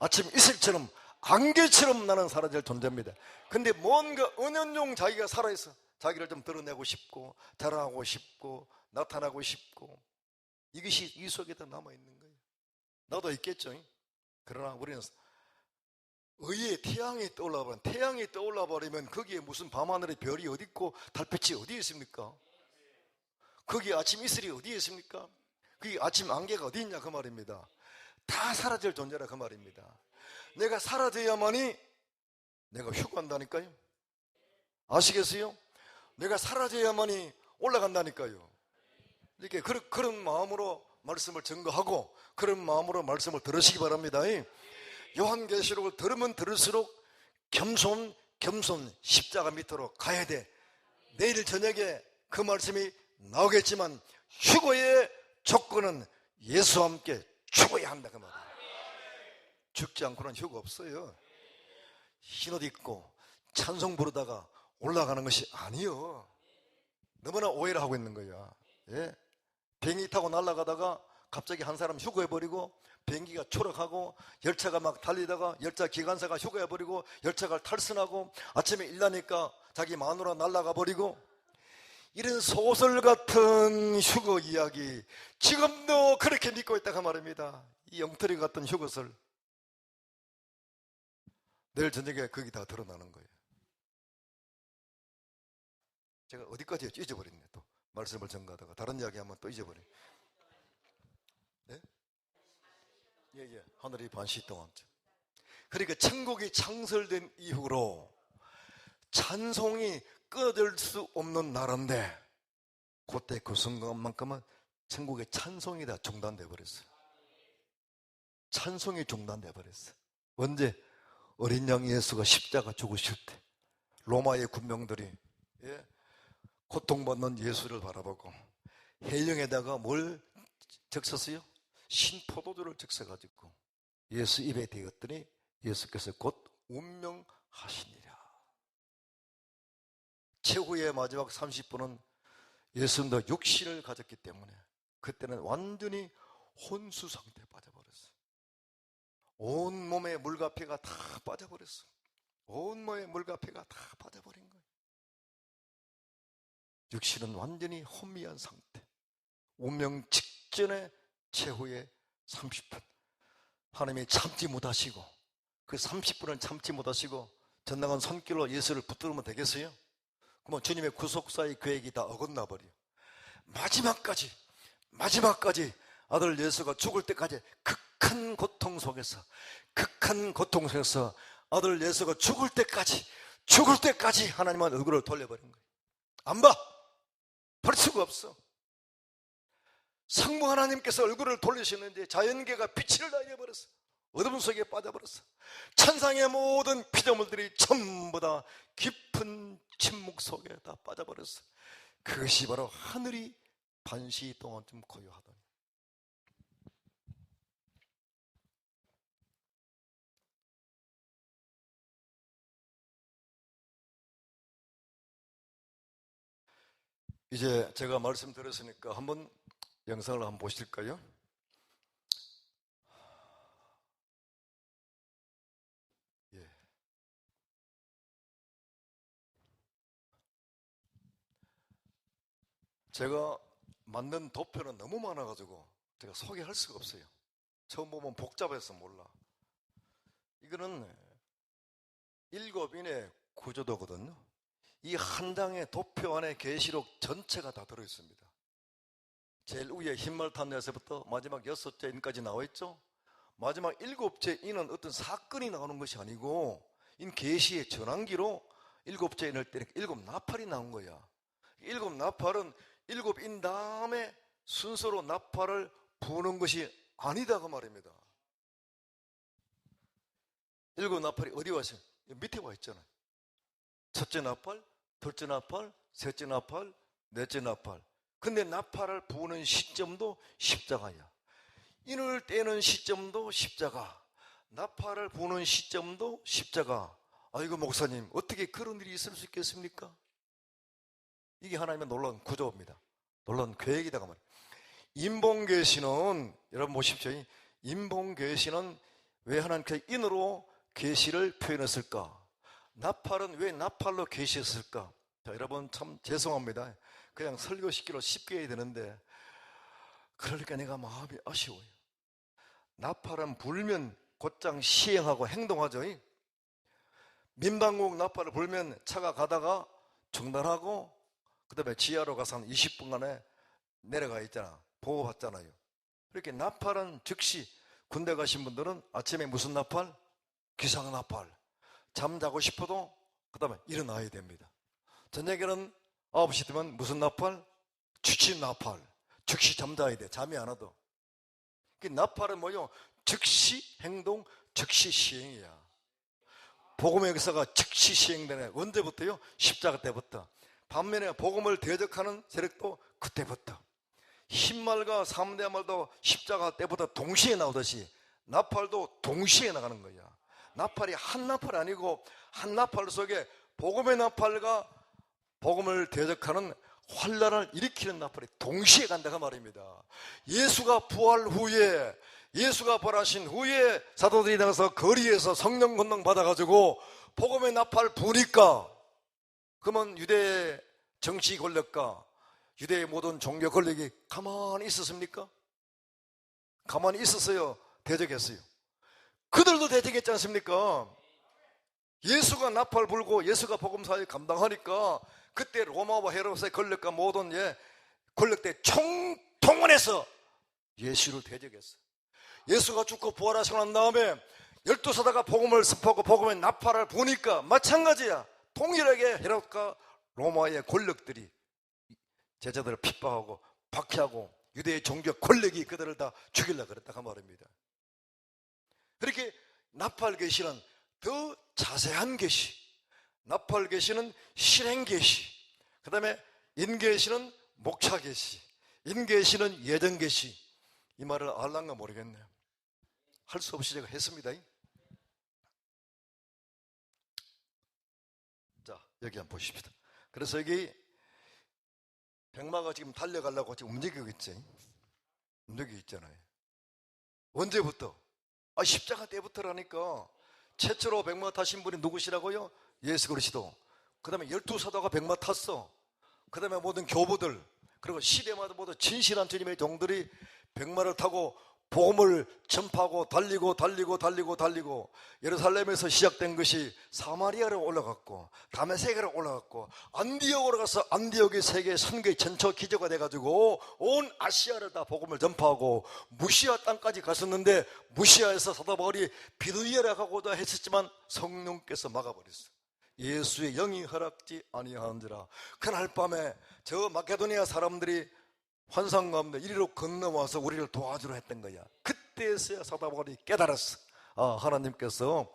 아침 이슬처럼, 안개처럼 나는 사라질 존재입니다. 근데 뭔가 은연중 자기가 살아있어. 자기를 좀 드러내고 싶고, 자랑하고 싶고, 나타나고 싶고, 이것이 이 속에 다 남아있는 거예요. 나도 있겠죠. 그러나 우리는 의의 태양이 떠올라 버리면 거기에 무슨 밤하늘의 별이 어디 있고 달빛이 어디에 있습니까? 거기에 아침 이슬이 어디에 있습니까? 거기 아침 안개가 어디 있냐 그 말입니다. 다 사라질 존재라 그 말입니다. 내가 사라져야만이 내가 휴가한다니까요. 아시겠어요? 내가 사라져야만이 올라간다니까요. 이렇게 그런 마음으로 말씀을 증거하고 그런 마음으로 말씀을 들으시기 바랍니다. 요한계시록을 들으면 들을수록 겸손 십자가 밑으로 가야 돼. 내일 저녁에 그 말씀이 나오겠지만 휴거의 조건은 예수와 함께 죽어야 한다 그 말이에요. 죽지 않고는 휴거 없어요. 흰옷 입고 찬송 부르다가 올라가는 것이 아니요. 너무나 오해를 하고 있는 거야. 예? 비행기 타고 날아가다가 갑자기 한 사람 휴거해버리고 비행기가 추락하고 열차가 막 달리다가 열차 기관사가 휴거해버리고 열차가 탈선하고 아침에 일나니까 자기 마누라 날아가 버리고 이런 소설 같은 휴거 이야기 지금도 그렇게 믿고 있다고 말입니다. 이 영털이 같은 휴거설 내일 저녁에 거기 다 드러나는 거예요. 제가 어디까지 했죠? 잊어버렸네. 또 말씀을 전가하다가 다른 이야기하면 또 잊어버려요. 네? 예. 하늘이 반시 동안. 그러니까 천국이 창설된 이후로 찬송이 끊어질 수 없는 나라인데 그때 그 순간만큼은 천국의 찬송이 다 중단돼 버렸어요. 찬송이 중단돼 버렸어요. 언제? 어린 양 예수가 십자가 죽으실 때 로마의 군병들이 고통받는 예수를 바라보고 해령에다가 뭘 적셨어요? 신포도주를 적셔가지고 예수 입에 대었더니 예수께서 곧 운명하시니라. 최후의 마지막 30분은 예수님도 육신을 가졌기 때문에 그때는 완전히 혼수 상태에 빠져버렸어요. 온몸의 물가피가 다 빠져버렸어요. 온몸의 물가피가 다 빠져버린 거예요. 육신은 완전히 혼미한 상태. 운명 직전에 최후의 30분 하나님이 참지 못하시고 그 30분을 참지 못하시고 전나간 손길로 예수를 붙들면 되겠어요? 그러면 주님의 구속사의 계획이 다 어긋나 버려요. 마지막까지 아들 예수가 죽을 때까지 극한 고통 속에서 아들 예수가 죽을 때까지 하나님은 얼굴을 돌려버린 거예요. 안 봐! 볼 수가 없어. 성부 하나님께서 얼굴을 돌리시는데 자연계가 빛을 다 잃어버렸어. 어둠 속에 빠져버렸어. 천상의 모든 피조물들이 전부 다 깊은 침묵 속에 다 빠져버렸어. 그것이 바로 하늘이 반시 동안쯤 고요하더니 이제 제가 말씀드렸으니까 한번 영상을 한번 보실까요? 예. 제가 만든 도표는 너무 많아가지고 제가 소개할 수가 없어요. 처음 보면 복잡해서 몰라. 이거는 7인의 구조도거든요. 이 한 장의 도표 안에 계시록 전체가 다 들어있습니다. 제일 위에 흰말 탄 녀석부터 마지막 6째 인까지 나와 있죠. 마지막 7째 인은 어떤 사건이 나오는 것이 아니고 인 계시의 전환기로 7째 인을 때리니까 7나팔이 나온 거야. 7나팔은 7인 다음에 순서로 나팔을 부는 것이 아니다 그 말입니다. 7나팔이 어디 와 있어요? 밑에 와 있잖아요. 첫째 나팔, 둘째 나팔, 셋째 나팔, 넷째 나팔. 근데 나팔을 부는 시점도 십자가야. 인을 떼는 시점도 십자가, 나팔을 부는 시점도 십자가. 아이고 목사님, 어떻게 그런 일이 있을 수 있겠습니까? 이게 하나님의 놀라운 구조입니다. 놀라운 계획이다 그 말이에요. 인본계시는 여러분 보십시오. 인본계시는 왜 하나님께서 인으로 계시를 표현했을까? 나팔은 왜 나팔로 계시했을까? 자, 여러분 참 죄송합니다. 그냥 설교시키로 쉽게 해야 되는데 그러니까 내가 마음이 아쉬워요. 나팔은 불면 곧장 시행하고 행동하죠. 민방국 나팔을 불면 차가 가다가 중단하고 그 다음에 지하로 가서 한 20분간에 내려가 있잖아. 보호받잖아요. 이렇게 나팔은 즉시 군대 가신 분들은 아침에 무슨 나팔? 기상나팔. 잠자고 싶어도 그 다음에 일어나야 됩니다. 저녁에는 9시 되면 무슨 나팔? 취침나팔. 즉시 잠자야 돼. 잠이 안 와도. 나팔은 뭐요? 즉시 행동, 즉시 시행이야. 복음의 역사가 즉시 시행되네. 언제부터요? 십자가 때부터. 반면에 복음을 대적하는 세력도 그때부터. 흰말과 3대 말도 십자가 때부터 동시에 나오듯이 나팔도 동시에 나가는 거야. 나팔이 한 나팔이 아니고 한 나팔 속에 복음의 나팔과 복음을 대적하는 환란을 일으키는 나팔이 동시에 간다고 말입니다. 예수가 부활 후에, 예수가 부활하신 후에 사도들이 나가서 거리에서 성령 권능 받아가지고 복음의 나팔 부니까, 그러면 유대 정치 권력과 유대의 모든 종교 권력이 가만히 있었습니까? 가만히 있었어요? 대적했어요? 그들도 대적했지 않습니까? 예수가 나팔 불고 예수가 복음사를 감당하니까 그때 로마와 헤롯의 권력과 모든 권력대 총동원해서 예수를 대적했어요. 예수가 죽고 부활하시고 난 다음에 12사도가 복음을 습하고 복음의 나팔을 부니까 마찬가지야. 동일하게 헤롯과 로마의 권력들이 제자들을 핍박하고 박해하고 유대의 종교 권력이 그들을 다 죽이려고 그랬다 그 말입니다. 그렇게 나팔 계시는 더 자세한 계시, 나팔 계시는 실행 계시, 그 다음에 인계시는 목차 계시, 인계시는 예정 계시. 이 말을 알란가 모르겠네요. 할 수 없이 제가 했습니다. 자, 여기 한번 보십시다. 그래서 여기 백마가 지금 달려가려고 지금 움직이고 있지. 움직이고 있잖아요. 언제부터? 십자가 때부터라니까. 최초로 백마 타신 분이 누구시라고요? 예수 그리스도. 그 다음에 12사도가 백마 탔어. 그 다음에 모든 교부들, 그리고 시대마다 모두 진실한 주님의 종들이 백마를 타고 복음을 전파하고 달리고 예루살렘에서 시작된 것이 사마리아로 올라갔고 다메섹으로 올라갔고 안디옥으로 가서 안디옥이 세계 선교의 전초 기조가 돼가지고 온 아시아를 다 복음을 전파하고 무시아 땅까지 갔었는데 무시아에서 사도 바울이 비두니아를 가고자 했었지만 성령께서 막아버렸어요. 예수의 영이 허락지 아니하는지라. 그날 밤에 저 마케도니아 사람들이 환상 가운데 이리로 건너와서 우리를 도와주려 했던 거야. 그때서야 사도 바울이 깨달았어. 하나님께서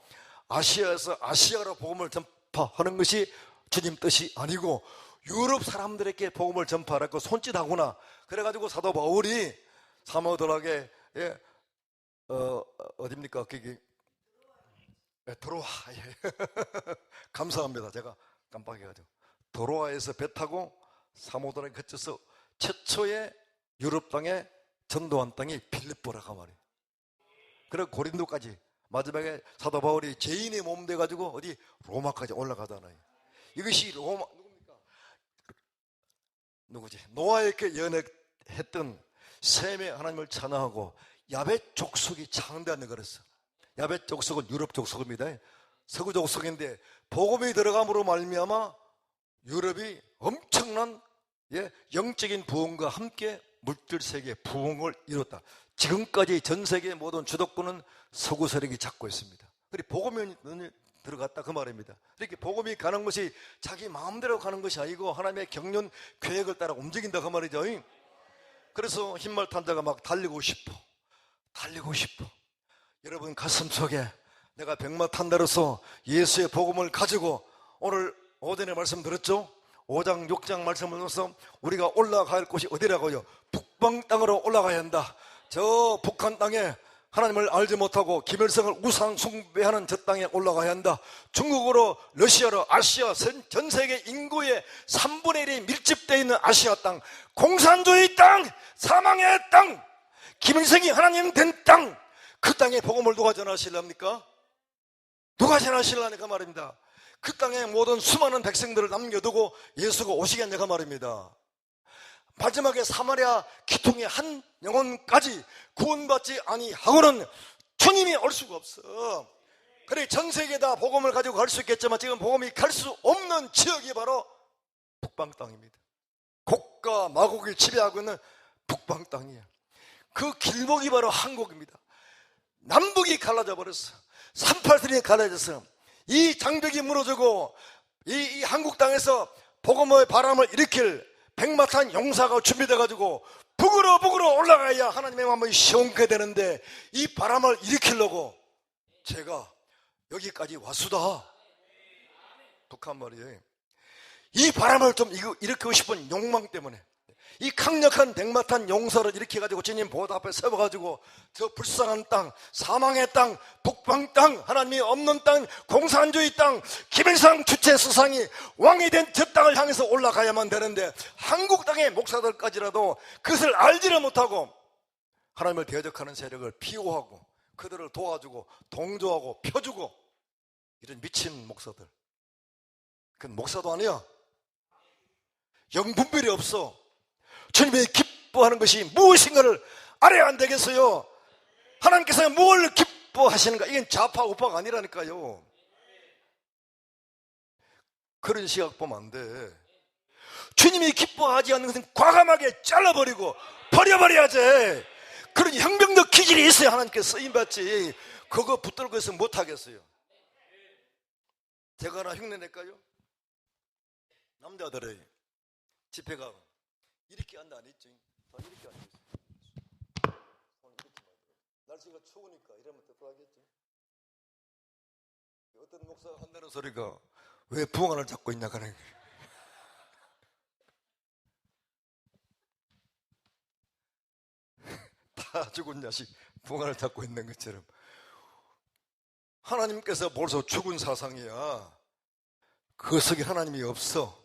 아시아에서 아시아로 복음을 전파하는 것이 주님 뜻이 아니고 유럽 사람들에게 복음을 전파하라고 손짓하구나. 그래가지고 사도 바울이 사모들에게 어딥니까? 거기 도로아. 감사합니다. 제가 깜빡해가지고 도로아에서 배 타고 사모들에게 거쳐서 최초의 유럽 땅에 전도한 땅이 빌립보라고 말이에요. 그리고 고린도까지 마지막에 사도 바울이 죄인의 몸 돼가지고 어디 로마까지 올라가잖아요. 이것이 로마 누구지? 노아에게 연약했던 셈의 하나님을 찬양하고 야벳 족속이 창대하는 거랬어. 야벳 족속은 유럽 족속입니다. 서구 족속인데 복음이 들어감으로 말미암아 유럽이 엄청난 영적인 부흥과 함께 물질 세계의 부흥을 이뤘다. 지금까지 전 세계의 모든 주도권은 서구 세력이 잡고 있습니다. 그리고 복음이 들어갔다 그 말입니다. 이렇게 복음이 가는 것이 자기 마음대로 가는 것이 아니고 하나님의 경륜 계획을 따라 움직인다 그 말이죠. 그래서 흰말 탄 자가 막 달리고 싶어. 여러분 가슴 속에 내가 백마 탄다로서 예수의 복음을 가지고 오늘 오전에 말씀 들었죠? 5장 6장 말씀을 넣어서 우리가 올라가야 할 곳이 어디라고요? 북방 땅으로 올라가야 한다. 저 북한 땅에 하나님을 알지 못하고 김일성을 우상 숭배하는 저 땅에 올라가야 한다. 중국으로, 러시아로, 아시아 전 세계 인구의 3분의 1이 밀집되어 있는 아시아 땅, 공산주의 땅, 사망의 땅, 김일성이 하나님 된 땅, 그 땅에 복음을 누가 전하실랍니까? 누가 전하실라니까 말입니다. 그 땅에 모든 수많은 백성들을 남겨두고 예수가 오시겠냐가 말입니다. 마지막에 사마리아 기통의 한 영혼까지 구원받지 아니하고는 주님이 올 수가 없어. 그래 전 세계 다 복음을 가지고 갈 수 있겠지만 지금 복음이 갈 수 없는 지역이 바로 북방 땅입니다. 곡과 마곡이 지배하고 있는 북방 땅이에요. 그 길목이 바로 한국입니다. 남북이 갈라져 버렸어. 38선이 갈라져서 이 장벽이 무너지고 이 한국 땅에서 복음의 바람을 일으킬 백마탄 용사가 준비돼가지고 북으로 올라가야 하나님의 마음이 시원케 되는데 이 바람을 일으키려고 제가 여기까지 왔수다. 북한 말이에요. 이 바람을 좀 일으키고 싶은 욕망 때문에 이 강력한 백마탄 용사를 일으켜가지고 주님 보좌 앞에 세워가지고 저 불쌍한 땅, 사망의 땅, 북방 땅, 하나님이 없는 땅, 공산주의 땅, 김일성 주체 수상이 왕이 된 저 땅을 향해서 올라가야만 되는데 한국 땅의 목사들까지라도 그것을 알지를 못하고 하나님을 대적하는 세력을 피호하고 그들을 도와주고 동조하고 펴주고 이런 미친 목사들. 그건 목사도 아니야. 영분별이 없어. 주님이 기뻐하는 것이 무엇인가를 알아야 안 되겠어요? 하나님께서 뭘 기뻐하시는가? 이건 좌파 우파가 아니라니까요. 그런 시각 보면 안 돼. 주님이 기뻐하지 않는 것은 과감하게 잘라버리고 버려버려야지. 그런 혁명적 기질이 있어야 하나님께서 쓰임받지. 그거 붙들고 있으면 못하겠어요. 제가 하나 흉내낼까요? 남자들의 집회가 이렇게 앉아 안 있죠. 이렇게 앉아 있어요. 날씨가 추우니까 이러면 뜯어가겠죠. 어떤 목사가 한다는 소리가 왜 부흥안을 잡고 있냐 하는 거예요. 다 죽은 자식 부흥안을 잡고 있는 것처럼 하나님께서 벌써 죽은 사상이야. 그 속에 하나님이 없어.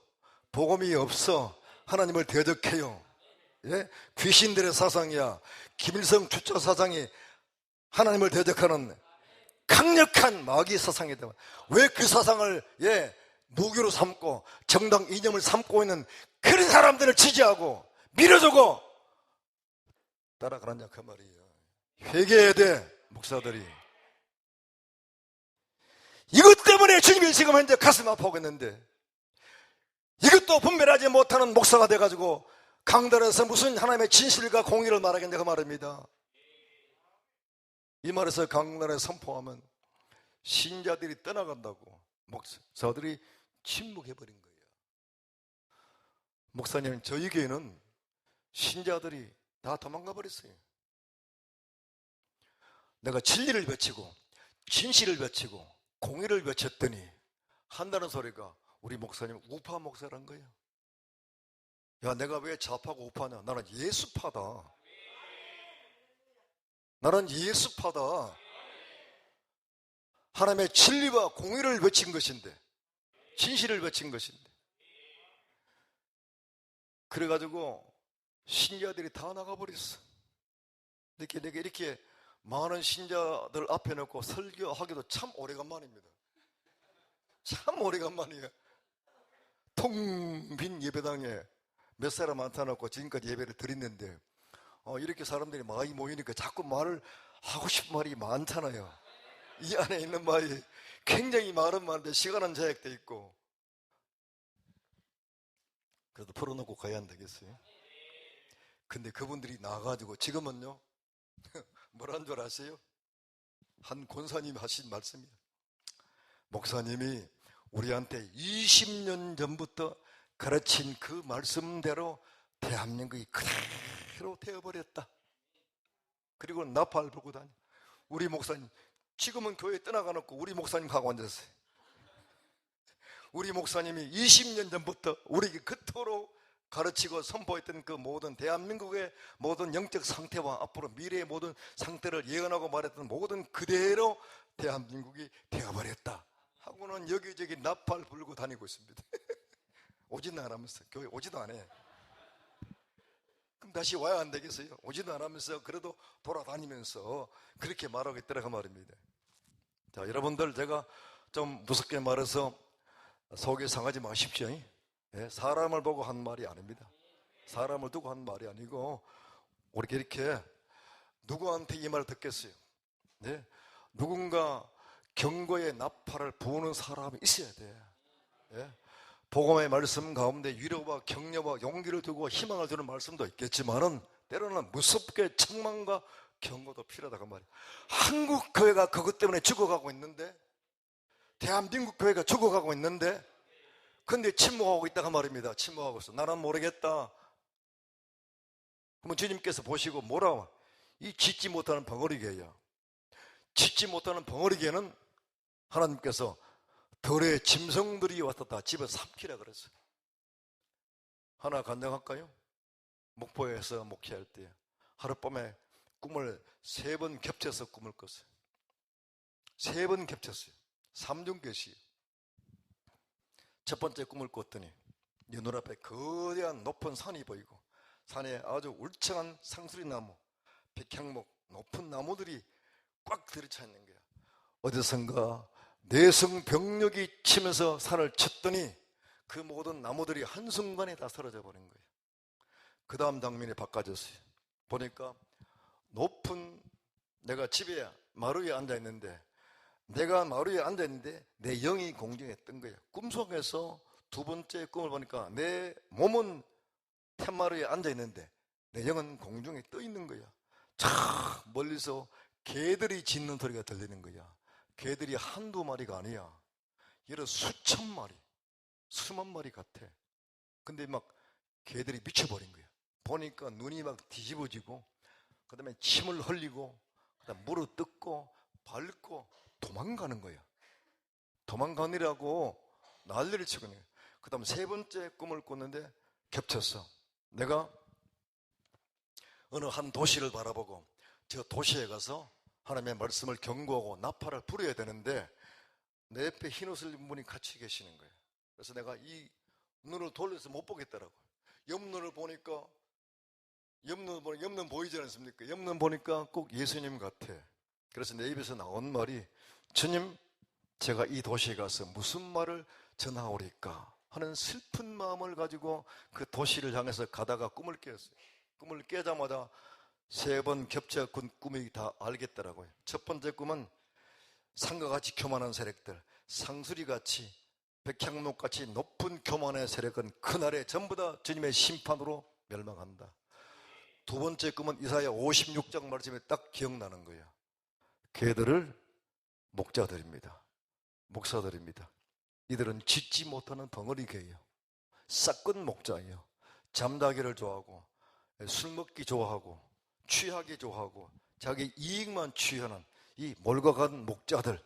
복음이 없어. 하나님을 대적해요. 예? 귀신들의 사상이야. 김일성 주체 사상이 하나님을 대적하는 강력한 마귀 사상이다. 왜 그 사상을 무기로 삼고 정당 이념을 삼고 있는 그런 사람들을 지지하고 밀어주고 따라가느냐 그 말이에요. 회개해야 돼 목사들이. 이것 때문에 주님이 지금 현재 가슴 아파하고 있는데 이것도 분별하지 못하는 목사가 돼가지고 강단에서 무슨 하나님의 진실과 공의를 말하겠냐 그 말입니다. 이 말에서 강단에 선포하면 신자들이 떠나간다고 목사들이 침묵해버린 거예요. 목사님 저희 교회는 신자들이 다 도망가 버렸어요. 내가 진리를 외치고 진실을 외치고 공의를 외쳤더니 한다는 소리가 우리 목사님 우파 목사란 거예요. 야 내가 왜 좌파고 우파냐? 나는 예수파다. 나는 예수파다. 하나님의 진리와 공의를 외친 것인데 진실을 외친 것인데 그래가지고 신자들이 다 나가버렸어. 내가 이렇게 많은 신자들 앞에 놓고 설교하기도 참 오래간만입니다. 참 오래간만이에요. 통 빈 예배당에 몇 사람 앉혀놓고 지금까지 예배를 드렸는데 이렇게 사람들이 많이 모이니까 자꾸 말을 하고 싶은 말이 많잖아요. 이 안에 있는 말이 굉장히 말은 많은데 시간은 제약돼 있고 그래도 풀어놓고 가야 안 되겠어요? 근데 그분들이 나가지고 지금은요, 뭐란 줄 아세요? 한 권사님이 하신 말씀이에요. 목사님이 우리한테 20년 전부터 가르친 그 말씀대로 대한민국이 그대로 되어버렸다. 그리고 나팔 불고 다녀. 우리 목사님, 지금은 교회 떠나가 놓고 우리 목사님하고 앉았어요. 우리 목사님이 20년 전부터 우리에게 그토록 가르치고 선포했던 그 모든 대한민국의 모든 영적 상태와 앞으로 미래의 모든 상태를 예언하고 말했던 모든 그대로 대한민국이 되어버렸다 하고는 여기저기 나팔 불고 다니고 있습니다. 오지도 안 하면서, 교회 오지도 안 해. 그럼 다시 와야 안 되겠어요? 오지도 안 하면서 그래도 돌아다니면서 그렇게 말하고 있더라 그 말입니다. 자, 여러분들, 제가 좀 무섭게 말해서 속이 상하지 마십시오. 사람을 보고 한 말이 아닙니다. 사람을 두고 한 말이 아니고, 우리가 이렇게 누구한테 이 말을 듣겠어요? 네? 누군가 경고의 나팔을 부는 사람이 있어야 돼. 예? 복음의 말씀 가운데 위로와 격려와 용기를 두고 희망을 주는 말씀도 있겠지만은 때로는 무섭게 책망과 경고도 필요하다고 말이에요. 한국 교회가 그것 때문에 죽어가고 있는데, 대한민국 교회가 죽어가고 있는데, 근데 침묵하고 있다가 말입니다. 침묵하고 있어. 나는 모르겠다. 그러면 주님께서 보시고 뭐라? 이 짓지 못하는 벙어리개야. 짓지 못하는 벙어리개는 하나님께서 들의 짐승들이 와서 다 집어 삼키라 그랬어요. 하나 간증할까요? 목포에서 목회할 때 하룻밤에 꿈을 3번 겹쳐서 꿈을 꿨어요. 3번 겹쳤어요. 삼중계시. 첫 번째 꿈을 꿨더니 내 눈앞에 거대한 높은 산이 보이고, 산에 아주 울창한 상수리나무, 백향목, 높은 나무들이 꽉 들이차 있는 거야. 어디선가 내성병력이 치면서 산을 쳤더니 그 모든 나무들이 한순간에 다 사라져 버린 거예요. 그 다음 장면이 바꿔졌어요. 보니까 높은, 내가 집에 마루 위에 앉아있는데, 내가 마루 위에 앉아있는데 내 영이 공중에 뜬 거예요. 꿈속에서 두 번째 꿈을 보니까 내 몸은 툇마루 위에 앉아있는데 내 영은 공중에 떠 있는 거야. 저 멀리서 개들이 짖는 소리가 들리는 거야. 개들이 한두 마리가 아니야. 여러 수천 마리, 수만 마리 같아. 근데 막 개들이 미쳐버린 거야. 보니까 눈이 막 뒤집어지고, 그 다음에 침을 흘리고, 그 다음에 무릎 뜯고 밟고 도망가는 거야. 도망가느라고 난리를 치고 있는 거야. 그 다음 3번째 꿈을 꿨는데 겹쳤어. 내가 어느 한 도시를 바라보고 저 도시에 가서 하나님의 말씀을 경고하고 나팔을 부려야 되는데, 내 옆에 흰옷을 입은 분이 같이 계시는 거예요. 그래서 내가 이 눈을 돌려서 못 보겠더라고요. 옆눈을 보니까, 옆눈 보이지 않습니까? 옆눈 보니까 꼭 예수님 같아. 그래서 내 입에서 나온 말이, 주님, 제가 이 도시에 가서 무슨 말을 전하오리까 하는 슬픈 마음을 가지고 그 도시를 향해서 가다가 꿈을 깼어요. 꿈을 깨자마자 3번 겹쳐 꾼 꿈이 다 알겠더라고요. 첫 번째 꿈은 산과 같이 교만한 세력들, 상수리같이 백향목같이 높은 교만의 세력은 그날에 전부 다 주님의 심판으로 멸망한다. 두 번째 꿈은 이사야 56장 말씀이 딱 기억나는 거예요. 걔들을 목자들입니다. 목사들입니다. 이들은 짓지 못하는 덩어리 개예요. 싹근 목자예요. 잠자기를 좋아하고, 술 먹기 좋아하고, 취하기 좋아하고, 자기 이익만 취하는 이 몰각한 목자들,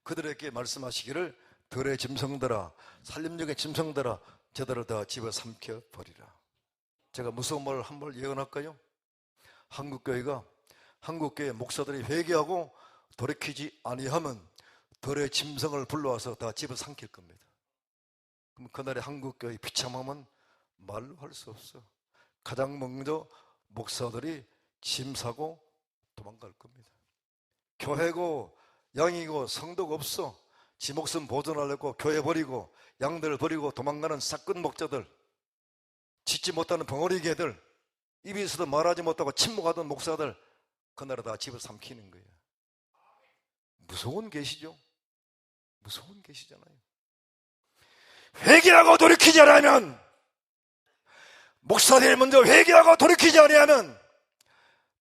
그들에게 말씀하시기를, 들의 짐승들아, 살림역의 짐승들아, 저들을 다 집어삼켜 버리라. 제가 무서운 말을 한 번 예언할까요? 한국교회 목사들이 회개하고 돌이키지 아니하면 들의 짐승을 불러와서 다 집어삼킬 겁니다. 그럼 그날의 한국교회 비참함은 말로 할 수 없어. 가장 먼저 목사들이 짐 사고 도망갈 겁니다. 교회고 양이고 성도가 없어. 지 목숨 보존하려고 교회 버리고 양들을 버리고 도망가는 싹근 목자들, 짓지 못하는 벙어리 개들, 입이 있어도 말하지 못하고 침묵하던 목사들, 그날은 다 집어삼키는 거예요. 무서운 계시죠? 무서운 계시잖아요. 회개하고 돌이키지 않으면 목사들이 먼저 회개하고 돌이키지 아니하면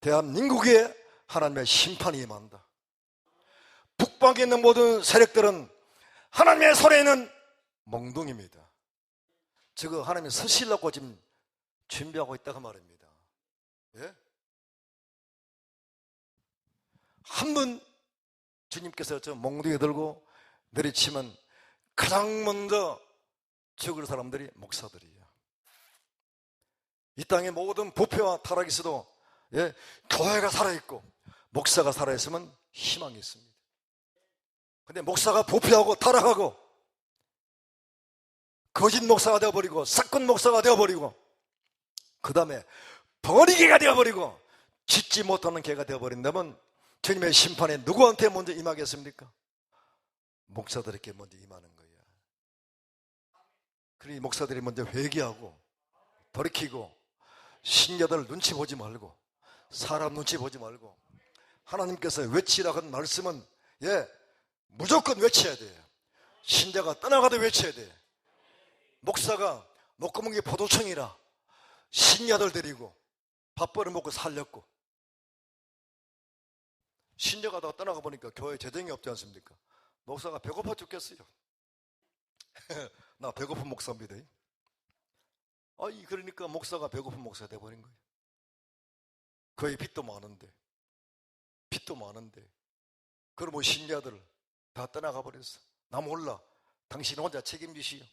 대한민국에 하나님의 심판이 임한다. 북방에 있는 모든 세력들은 하나님의 손에 있는 몽둥입니다. 저거 하나님이 서시려고 지금 준비하고 있다고 말입니다. 예? 한번 주님께서 저 몽둥이 들고 내리치면 가장 먼저 죽을 사람들이 목사들이에요. 이 땅의 모든 부패와 타락이 있어도 예, 교회가 살아있고 목사가 살아있으면 희망이 있습니다. 근데 목사가 부패하고 타락하고 거짓 목사가 되어버리고 사건 목사가 되어버리고 그 다음에 버리개가 되어버리고 짓지 못하는 개가 되어버린다면 주님의 심판에 누구한테 먼저 임하겠습니까? 목사들에게 먼저 임하는 거예요. 그러니 목사들이 먼저 회개하고 돌이키고 신자들 눈치 보지 말고 사람 눈치 보지 말고 하나님께서 외치라고 한 말씀은 무조건 외쳐야 돼요. 신자가 떠나가도 외쳐야 돼요. 목사가 목구멍이 포도청이라 신자들 데리고 밥 벌어먹고 살렸고 신자가 다 떠나가 보니까 교회에 재정이 없지 않습니까? 목사가 배고파 죽겠어요. 나 배고픈 목사입니다. 그러니까 목사가 배고픈 목사가 돼버린 거예요. 거의 빚도 많은데 그러면 신자들 다 떠나가 버렸어. 나 몰라. 당신 혼자 책임지시오.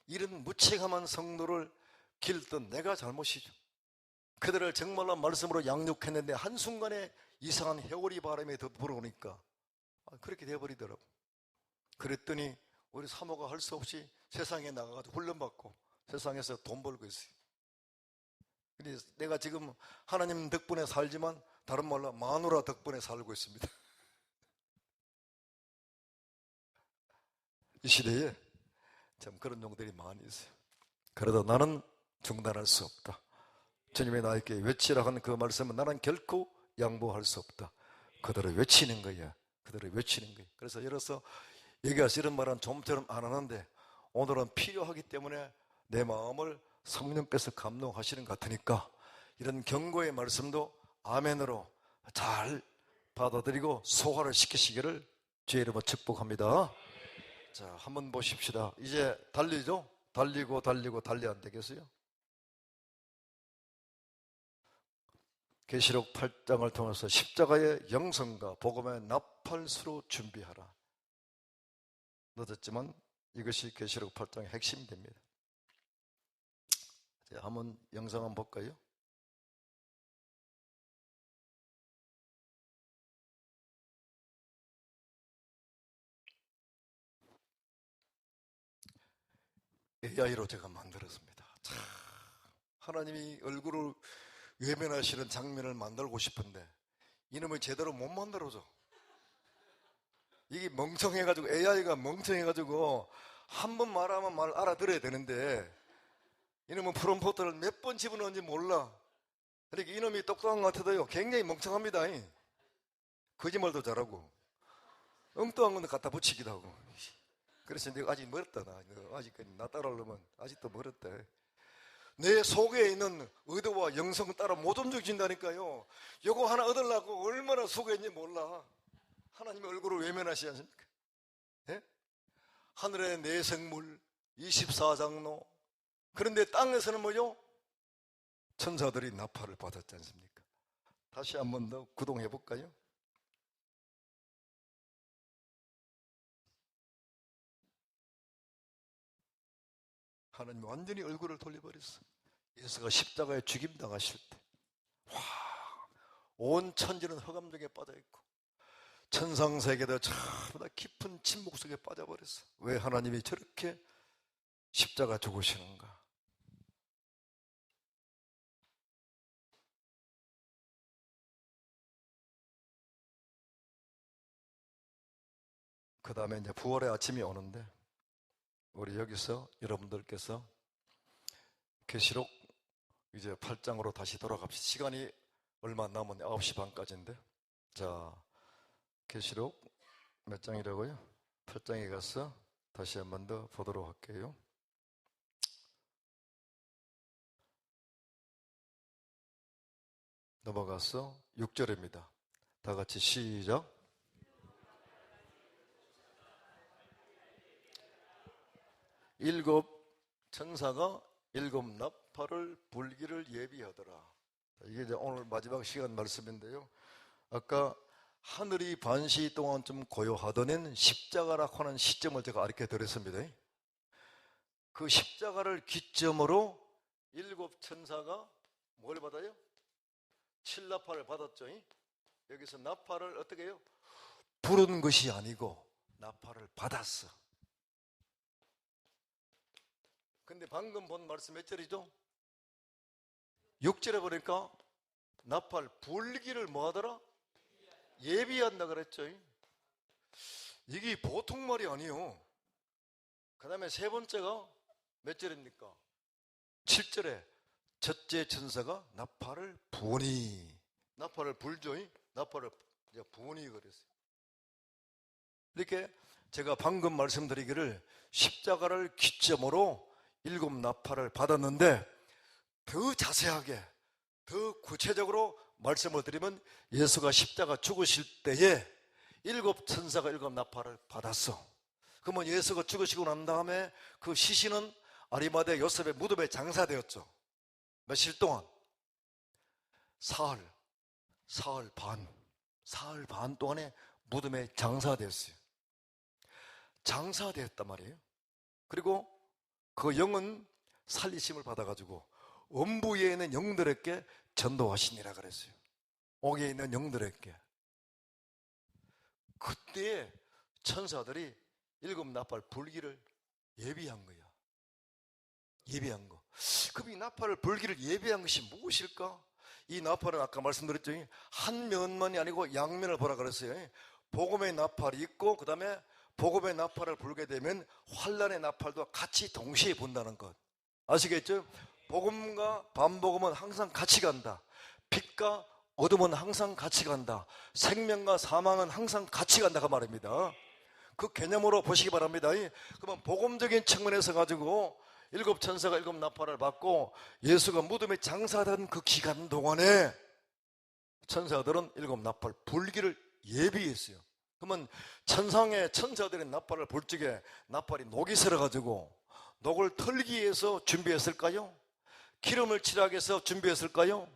이런 무책임한 성도를 길던 내가 잘못이죠. 그들을 정말로 말씀으로 양육했는데 한순간에 이상한 해오리 바람이 더 불어오니까 그렇게 되어버리더라고. 그랬더니 우리 사모가 할 수 없이 세상에 나가가지고 훈련받고 세상에서 돈 벌고 있어요. 근데 내가 지금 하나님 덕분에 살지만 다른 말로 마누라 덕분에 살고 있습니다. 이 시대에 참 그런 용들이 많이 있어요. 그래도 나는 중단할 수 없다. 주님이 나에게 외치라 한 그 말씀은 나는 결코 양보할 수 없다. 그들을 외치는 거야. 그래서 이래서 여기 와서 이런 말은 좀처럼 안 하는데 오늘은 필요하기 때문에 내 마음을 성령께서 감동하시는 것 같으니까 이런 경고의 말씀도 아멘으로 잘 받아들이고 소화를 시키시기를 주의 이름으로 축복합니다. 자, 한번 보십시다. 이제 달리죠? 달리고 달리 안 되겠어요? 계시록 8장을 통해서 십자가의 영성과 복음의 나팔수로 준비하라. 늦었지만 이것이 계시록 8장의 핵심이 됩니다. 자, 한번 영상 한번 볼까요? AI로 제가 만들었습니다. 참, 하나님이 얼굴을 외면하시는 장면을 만들고 싶은데 이놈을 제대로 못 만들어줘. 이게 멍청해가지고 AI가 멍청해가지고 한 번 말하면 말 알아들어야 되는데 이놈은 프롬포트를 몇 번 집어넣은지 몰라. 그러니까 이놈이 똑똑한 것 같아도요 굉장히 멍청합니다. 거짓말도 잘하고 엉뚱한 건 갖다 붙이기도 하고. 그래서 내가 아직 멀었다. 나 따라오려면 아직도 멀었다. 내 속에 있는 의도와 영성 따라 못 움직인다니까요. 요거 하나 얻으려고 얼마나 속에 있는지 몰라. 하나님의 얼굴을 외면하시지 않습니까? 예? 하늘의 내생물 24장로. 그런데 땅에서는 뭐죠? 천사들이 나팔을 받았지 않습니까? 다시 한 번 더 구동해 볼까요? 하나님 완전히 얼굴을 돌려버렸어. 예수가 십자가에 죽임당하실 때, 온 천지는 흑암중에 빠져있고 천상세계도 전부 다 깊은 침묵 속에 빠져버렸어. 왜 하나님이 저렇게 십자가 죽으시는가? 그 다음에 이제 부활의 아침이 오는데 우리 여기서 여러분들께서 계시록 이제 8장으로 다시 돌아갑시다. 시간이 얼마 남은 9시 반까지인데, 자, 계시록 몇 장이라고요? 8장에 가서 다시 한 번 더 보도록 할게요. 넘어가서 6절입니다. 다 같이 시작. 일곱 천사가 일곱 나팔을 불기를 예비하더라. 이게 이제 오늘 마지막 시간 말씀인데요. 아까 하늘이 반시 동안쯤 고요하더니 십자가라고 하는 시점을 제가 알게 드렸습니다. 그 십자가를 기점으로 일곱 천사가 뭘 받아요? 칠나팔을 받았죠. 여기서 나팔을 어떻게 해요? 부른 것이 아니고 나팔을 받았어. 근데 방금 본 말씀 몇 절이죠? 6절에 보니까 나팔 불기를 뭐 하더라? 예비한다 그랬죠. 이게 보통 말이 아니에요. 그 다음에 세 번째가 몇 절입니까? 7절에 첫째 천사가 나팔을 부으니, 나팔을 불죠. 나팔을 부으니 그랬어요. 이렇게 제가 방금 말씀드리기를 십자가를 기점으로 일곱 나팔을 받았는데, 더 자세하게 더 구체적으로 말씀을 드리면 예수가 십자가 죽으실 때에 일곱 천사가 일곱 나팔을 받았어. 그러면 예수가 죽으시고 난 다음에 그 시신은 아리마대 요셉의 무덤에 장사되었죠. 며칠 동안? 사흘 반 동안에 무덤에 장사되었어요. 장사되었단 말이에요. 그리고 그 영은 살리심을 받아가지고 원부에 있는 영들에게 전도하시니라 그랬어요. 옥에 있는 영들에게. 그때 천사들이 일곱 나팔 불기를 예비한 거야. 예비한 거. 그럼 이 나팔을 불기를 예비한 것이 무엇일까? 이 나팔은 아까 말씀드렸죠. 한 면만이 아니고 양면을 보라 그랬어요. 복음의 나팔이 있고, 그 다음에 복음의 나팔을 불게 되면 환란의 나팔도 같이 동시에 분다는 것 아시겠죠? 복음과 반복음은 항상 같이 간다. 빛과 어둠은 항상 같이 간다. 생명과 사망은 항상 같이 간다 그 말입니다. 그 개념으로 보시기 바랍니다. 그러면 복음적인 측면에서 가지고 일곱 천사가 일곱 나팔을 받고 예수가 무덤에 장사된 그 기간 동안에 천사들은 일곱 나팔 불기를 예비했어요. 그러면 천상의 천사들의 나팔을 불 적에 나팔이 녹이 슬어가지고 녹을 털기 위해서 준비했을까요? 기름을 칠하기 위해서 준비했을까요?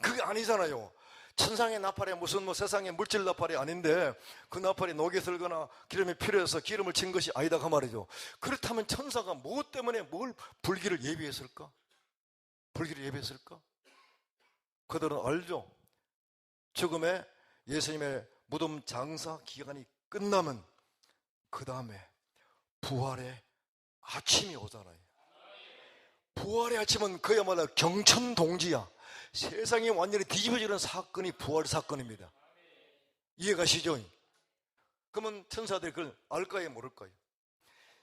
그게 아니잖아요. 천상의 나팔이 무슨 세상의 물질 나팔이 아닌데 그 나팔이 녹이 슬거나 기름이 필요해서 기름을 친 것이 아니다 그 말이죠. 그렇다면 천사가 무엇 때문에 뭘 불기를 예비했을까? 불기를 예비했을까? 그들은 알죠. 죽음에 예수님의 무덤 장사 기간이 끝나면 그 다음에 부활의 아침이 오잖아요. 부활의 아침은 그야말로 경천동지야. 세상이 완전히 뒤집어지는 사건이 부활 사건입니다. 이해가시죠? 그러면 천사들이 그걸 알까요 모를까요?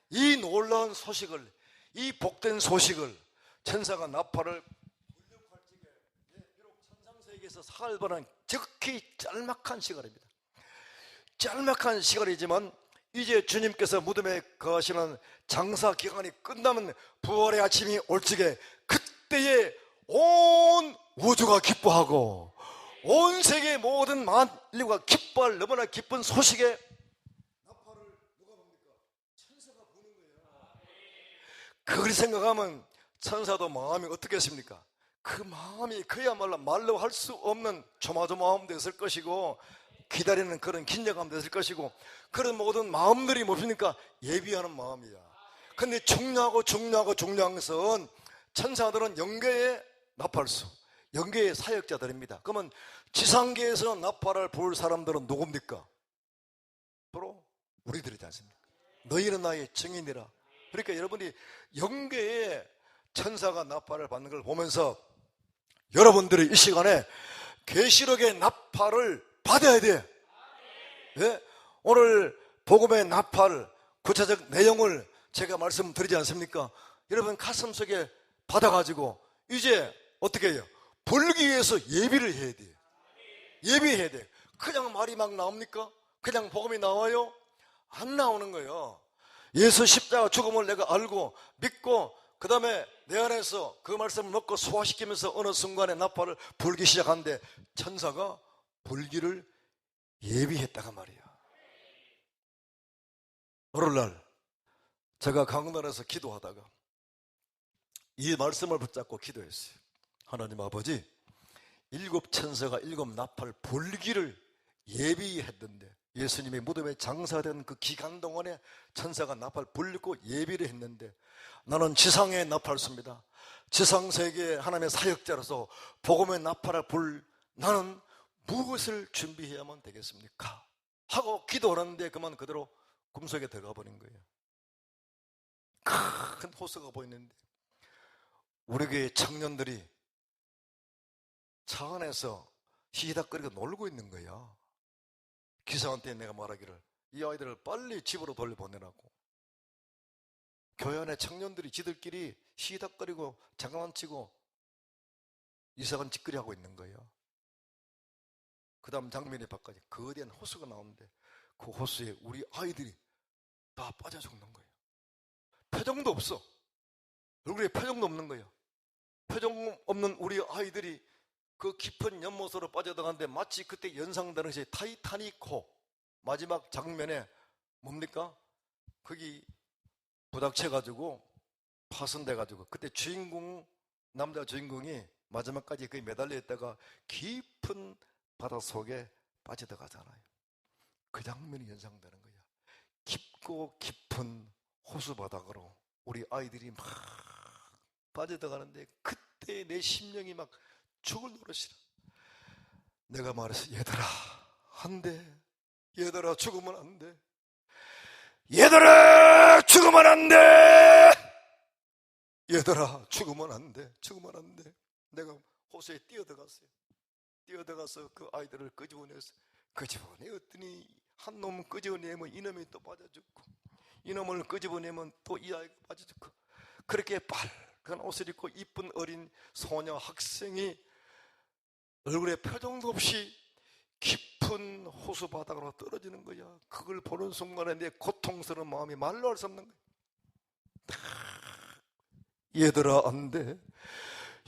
이 놀라운 소식을, 이 복된 소식을 천사가 나팔을 불력할 적에 비록 천상세계에서 살벌한 적히 짤막한 시간입니다. 짤막한 시간이지만 이제 주님께서 무덤에 거하시는 장사 기간이 끝나면 부활의 아침이 올 적에 그때에 온 우주가 기뻐하고 온 세계 모든 만류가 기뻐할 너무나 기쁜 소식에 나팔을 누가 봅니까? 천사가 부는 거예요. 그걸 생각하면 천사도 마음이 어떻겠습니까? 그 마음이 그야말로 말로 할 수 없는 조마조마함 됐을 것이고 기다리는 그런 긴장감 됐을 것이고 그런 모든 마음들이 뭡니까? 예비하는 마음이야. 근데 중요한 것은 천사들은 영계의 나팔수, 영계의 사역자들입니다. 그러면 지상계에서 나팔을 불 사람들은 누굽니까? 바로 우리들이지 않습니까? 너희는 나의 증인이라. 그러니까 여러분이 영계의 천사가 나팔을 받는 걸 보면서 여러분들이 이 시간에 계시록의 나팔을 받아야 돼. 네? 오늘 복음의 나팔 구체적 내용을 제가 말씀드리지 않습니까? 여러분 가슴 속에 받아가지고 이제 어떻게 해요? 불기 위해서 예비를 해야 돼. 예비해야 돼. 그냥 말이 막 나옵니까? 그냥 복음이 나와요? 안 나오는 거예요. 예수 십자가 죽음을 내가 알고 믿고 그 다음에 내 안에서 그 말씀을 먹고 소화시키면서 어느 순간에 나팔을 불기 시작하는데 천사가 불기를 예비했다가 말이야. 어느 날 제가 강단에서 기도하다가 이 말씀을 붙잡고 기도했어요. 하나님 아버지, 7 천사가 7 나팔 불기를 예비했는데, 예수님이 무덤에 장사된 그 기간 동안에 천사가 나팔 불고 예비를 했는데, 나는 지상의 나팔수입니다. 지상세계의 하나님의 사역자로서 복음의 나팔을 불 나는 무엇을 준비해야만 되겠습니까? 하고 기도하는데 그만 그대로 꿈속에 들어가 버린 거예요. 큰 호수가 보이는데 우리 교회 청년들이 차 안에서 히히닥거리고 놀고 있는 거야. 기사한테 내가 말하기를 이 아이들을 빨리 집으로 돌려보내라고. 교회 안에 청년들이 지들끼리 히히닥거리고 장난치고 이상한 짓거리 하고 있는 거야. 그 다음 장면이 바깥에 거대한 호수가 나오는데 그 호수에 우리 아이들이 다 빠져 죽는 거예요. 표정도 없어. 얼굴에 표정도 없는 거예요. 표정 없는 우리 아이들이 그 깊은 연못으로 빠져들어가는데 마치 그때 연상 당시 타이타닉호 마지막 장면에 뭡니까? 거기 부닥쳐가지고 파손돼가지고 그때 주인공, 남자 주인공이 마지막까지 거기 매달려 있다가 깊은 바닷속에 빠져들어가잖아요. 그 장면이 연상되는 거예요. 깊고 깊은 호수 바닥으로 우리 아이들이 막 빠져들어가는데 그때 내 심령이 막 죽을 노릇이라. 내가 말했어. 얘들아 안 돼. 얘들아 죽으면 안 돼. 얘들아 죽으면 안 돼. 얘들아 죽으면 안 돼. 죽으면 안 돼. 내가 호수에 뛰어들어갔어요. 뛰어들어가서 그 아이들을 끄집어내서 끄집어내었더니 한 놈 끄집어내면 이놈이 또 빠져 죽고, 이놈을 끄집어내면 또 이 아이가 빠져 죽고, 그렇게 빨간 옷을 입고 이쁜 어린 소녀 학생이 얼굴에 표정도 없이 깊은 호수 바닥으로 떨어지는 거야. 그걸 보는 순간에 내 고통스러운 마음이 말로 할 수 없는 거야. 얘들아 안 돼.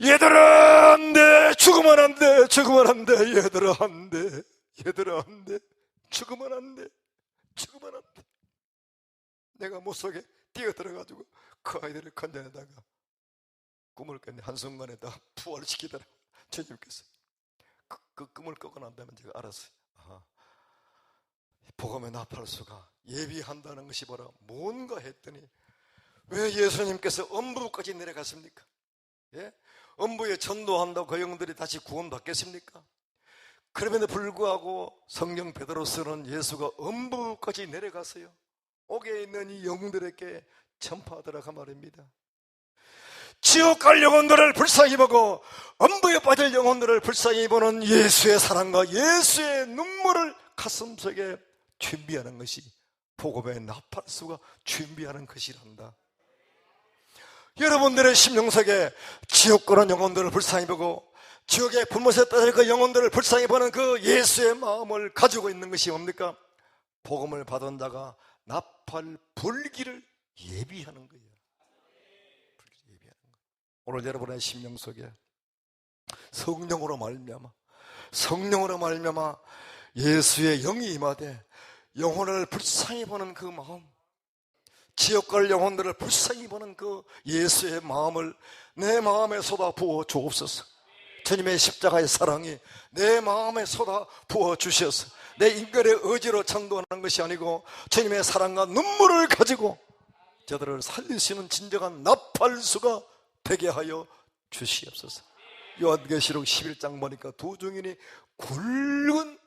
얘들아 안 돼. 죽으면 안 돼. 죽으면 안 돼. 얘들아 안 돼. 얘들아 안 돼. 죽으면 안 돼. 죽으면 안 돼. 내가 못속에 뛰어들어가지고 그 아이들을 건져내다가 꿈을 깼는데 한순간에 다 부활시키더라. 주님께서 그 꿈을 끄고 난 다음에 제가 알았어요. 복음의 나팔수가 예비한다는 것이 바로 뭔가 했더니 왜 예수님께서 엄부까지 내려갔습니까? 예? 엄부에 전도한다고 그 영들이 다시 구원받겠습니까? 그럼에도 불구하고 성령 베드로서는 예수가 엄부까지 내려갔어요. 옥에 있는 이 영들에게 전파하더라고 말입니다. 지옥 갈 영혼들을 불쌍히 보고 엄부에 빠질 영혼들을 불쌍히 보는 예수의 사랑과 예수의 눈물을 가슴속에 준비하는 것이 복음의 나팔수가 준비하는 것이란다. 여러분들의 심령 속에 지옥 가는 영혼들을 불쌍히 보고 지옥의 불못에 떨어질 그 영혼들을 불쌍히 보는 그 예수의 마음을 가지고 있는 것이 뭡니까? 복음을 받은 자가 나팔 불기를 예비하는 거예요. 예비하는 거예요. 오늘 여러분의 심령 속에 성령으로 말미암아 예수의 영이 임하되 영혼을 불쌍히 보는 그 마음, 지옥 갈 영혼들을 불쌍히 보는 그 예수의 마음을 내 마음에 쏟아 부어 주옵소서. 주님의 십자가의 사랑이 내 마음에 쏟아 부어 주셔서 내 인간의 의지로 전도하는 것이 아니고 주님의 사랑과 눈물을 가지고 저들을 살리시는 진정한 나팔수가 되게 하여 주시옵소서. 요한계시록 11장 보니까 두 증인이 굵은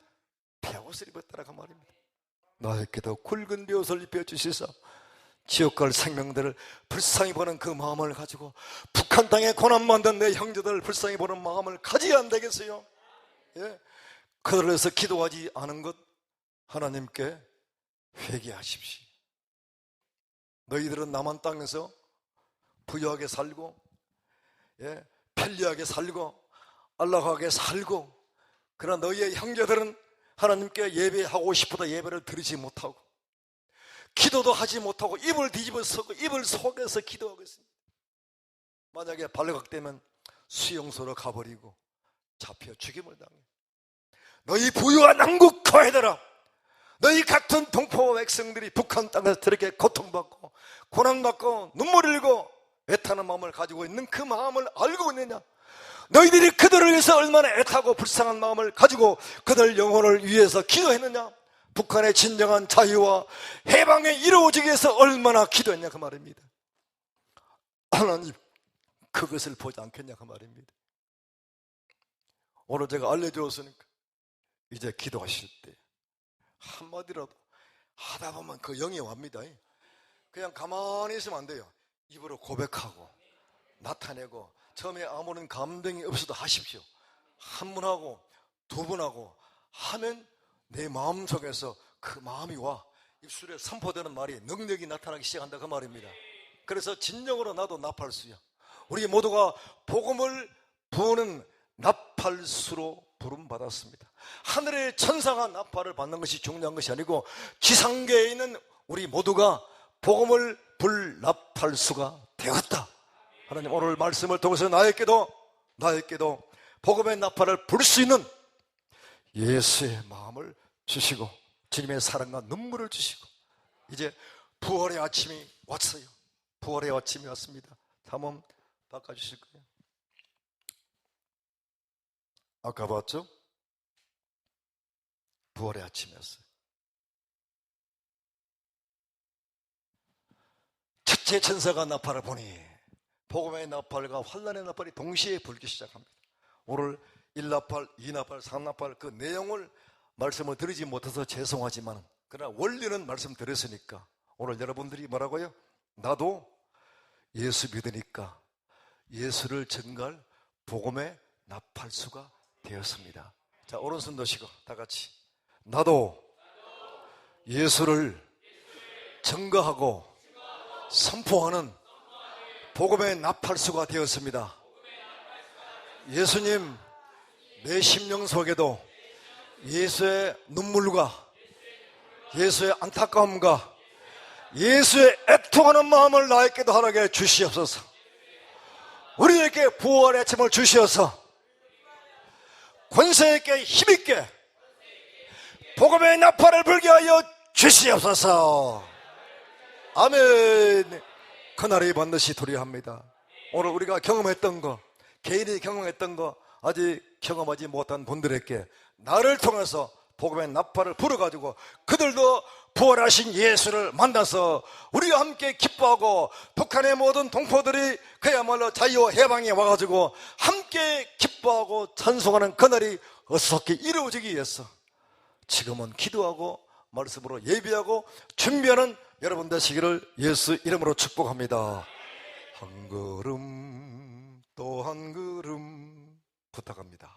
베옷을 입었다라고 말입니다. 나에게도 굵은 베옷을 입혀주시사 지옥 갈 생명들을 불쌍히 보는 그 마음을 가지고 북한 땅에 고난받는 내 형제들을 불쌍히 보는 마음을 가져야 안 되겠어요? 예? 그들을 위해서 기도하지 않은 것 하나님께 회개하십시오. 너희들은 남한 땅에서 부유하게 살고, 예? 편리하게 살고 안락하게 살고, 그러나 너희의 형제들은 하나님께 예배하고 싶어도 예배를 드리지 못하고 기도도 하지 못하고 입을 뒤집어 쓰고 입을 속에서 기도하고 있습니다. 만약에 발각되면 수용소로 가버리고 잡혀 죽임을 당해. 너희 부유한 한국 거해들아, 너희 같은 동포 백성들이 북한 땅에서 저렇게 고통받고 고난받고 눈물 흘리고 애타는 마음을 가지고 있는 그 마음을 알고 있느냐? 너희들이 그들을 위해서 얼마나 애타고 불쌍한 마음을 가지고 그들 영혼을 위해서 기도했느냐? 북한의 진정한 자유와 해방이 이루어지기 위해서 얼마나 기도했냐 그 말입니다. 하나님 그것을 보지 않겠냐 그 말입니다. 오늘 제가 알려주었으니까 이제 기도하실 때 한마디라도 하다 보면 그 영이 옵니다. 그냥 가만히 있으면 안 돼요. 입으로 고백하고 나타내고, 처음에 아무런 감동이 없어도 하십시오. 한 번 하고 두 번 하고 하면 내 마음속에서 그 마음이 와 입술에 선포되는 말이 능력이 나타나기 시작한다 그 말입니다. 그래서 진정으로 나도 나팔수야. 우리 모두가 복음을 부는 나팔수로 부름받았습니다. 하늘의 천사가 나팔을 받는 것이 중요한 것이 아니고 지상계에 있는 우리 모두가 복음을 불 나팔수가 되었다. 하나님 오늘 말씀을 통해서 나에게도 복음의 나팔을 불 수 있는 예수의 마음을 주시고 주님의 사랑과 눈물을 주시고, 이제 부활의 아침이 왔어요. 부활의 아침이 왔습니다. 한번 바꿔주실 거예요. 아까 봤죠? 부활의 아침이었어요. 첫째 천사가 나팔을 보니 복음의 나팔과 환난의 나팔이 동시에 불기 시작합니다. 오늘 1나팔, 2나팔, 3나팔 그 내용을 말씀을 드리지 못해서 죄송하지만 그러나 원리는 말씀드렸으니까 오늘 여러분들이 뭐라고요? 나도 예수 믿으니까 예수를 증거할 복음의 나팔수가 되었습니다. 자, 오른손 드시고 다 같이 나도 예수를 증거하고 선포하는 복음의 나팔수가 되었습니다. 예수님, 내 심령 속에도 예수의 눈물과 예수의 안타까움과 예수의 애통하는 마음을 나에게도 하나게 주시옵소서. 우리에게 부활의 아침을 주시어서 권세있게 힘있게 복음의 나팔을 불게 하여 주시옵소서. 아멘. 그날이 반드시 도래합니다. 오늘 우리가 경험했던 거, 개인이 경험했던 거 아직 경험하지 못한 분들에게 나를 통해서 복음의 나팔을 불어가지고 그들도 부활하신 예수를 만나서 우리와 함께 기뻐하고 북한의 모든 동포들이 그야말로 자유와 해방에 와가지고 함께 기뻐하고 찬송하는 그날이 어떻게 이루어지기 위해서 지금은 기도하고 말씀으로 예비하고 준비하는 여러분 되시기를 예수 이름으로 축복합니다. 한 걸음 또 한 걸음 부탁합니다.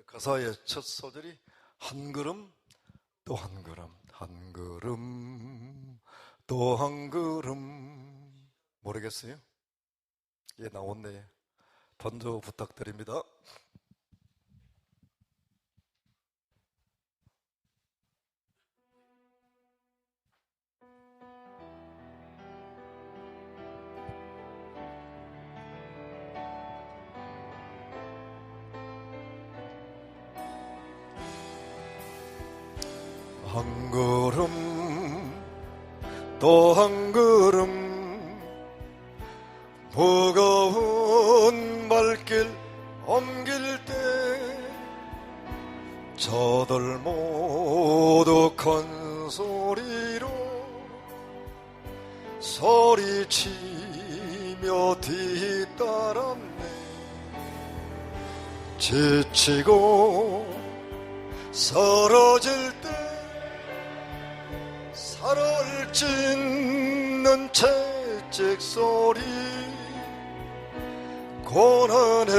가사의 첫 소절이 한 걸음 또 한 걸음, 한 걸음 또 한 걸음. 모르겠어요? 예, 나왔네. 반주 부탁드립니다. 한 걸음 또 한 걸음 무거운 발길 옮길 때 저들 모두 큰 소리로 소리치며 뒤따랐네. 지치고 쓰러질 때 살을 찢는 채찍 소리, 고난의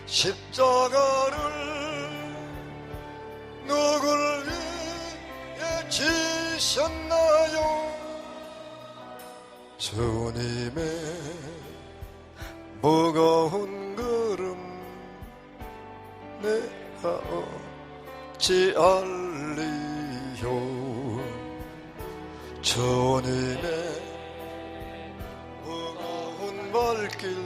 십자가를 누굴 위해 지셨나요? 주님의 무거운 걸음 내가 어찌 알리요. 주님의 무거운 발길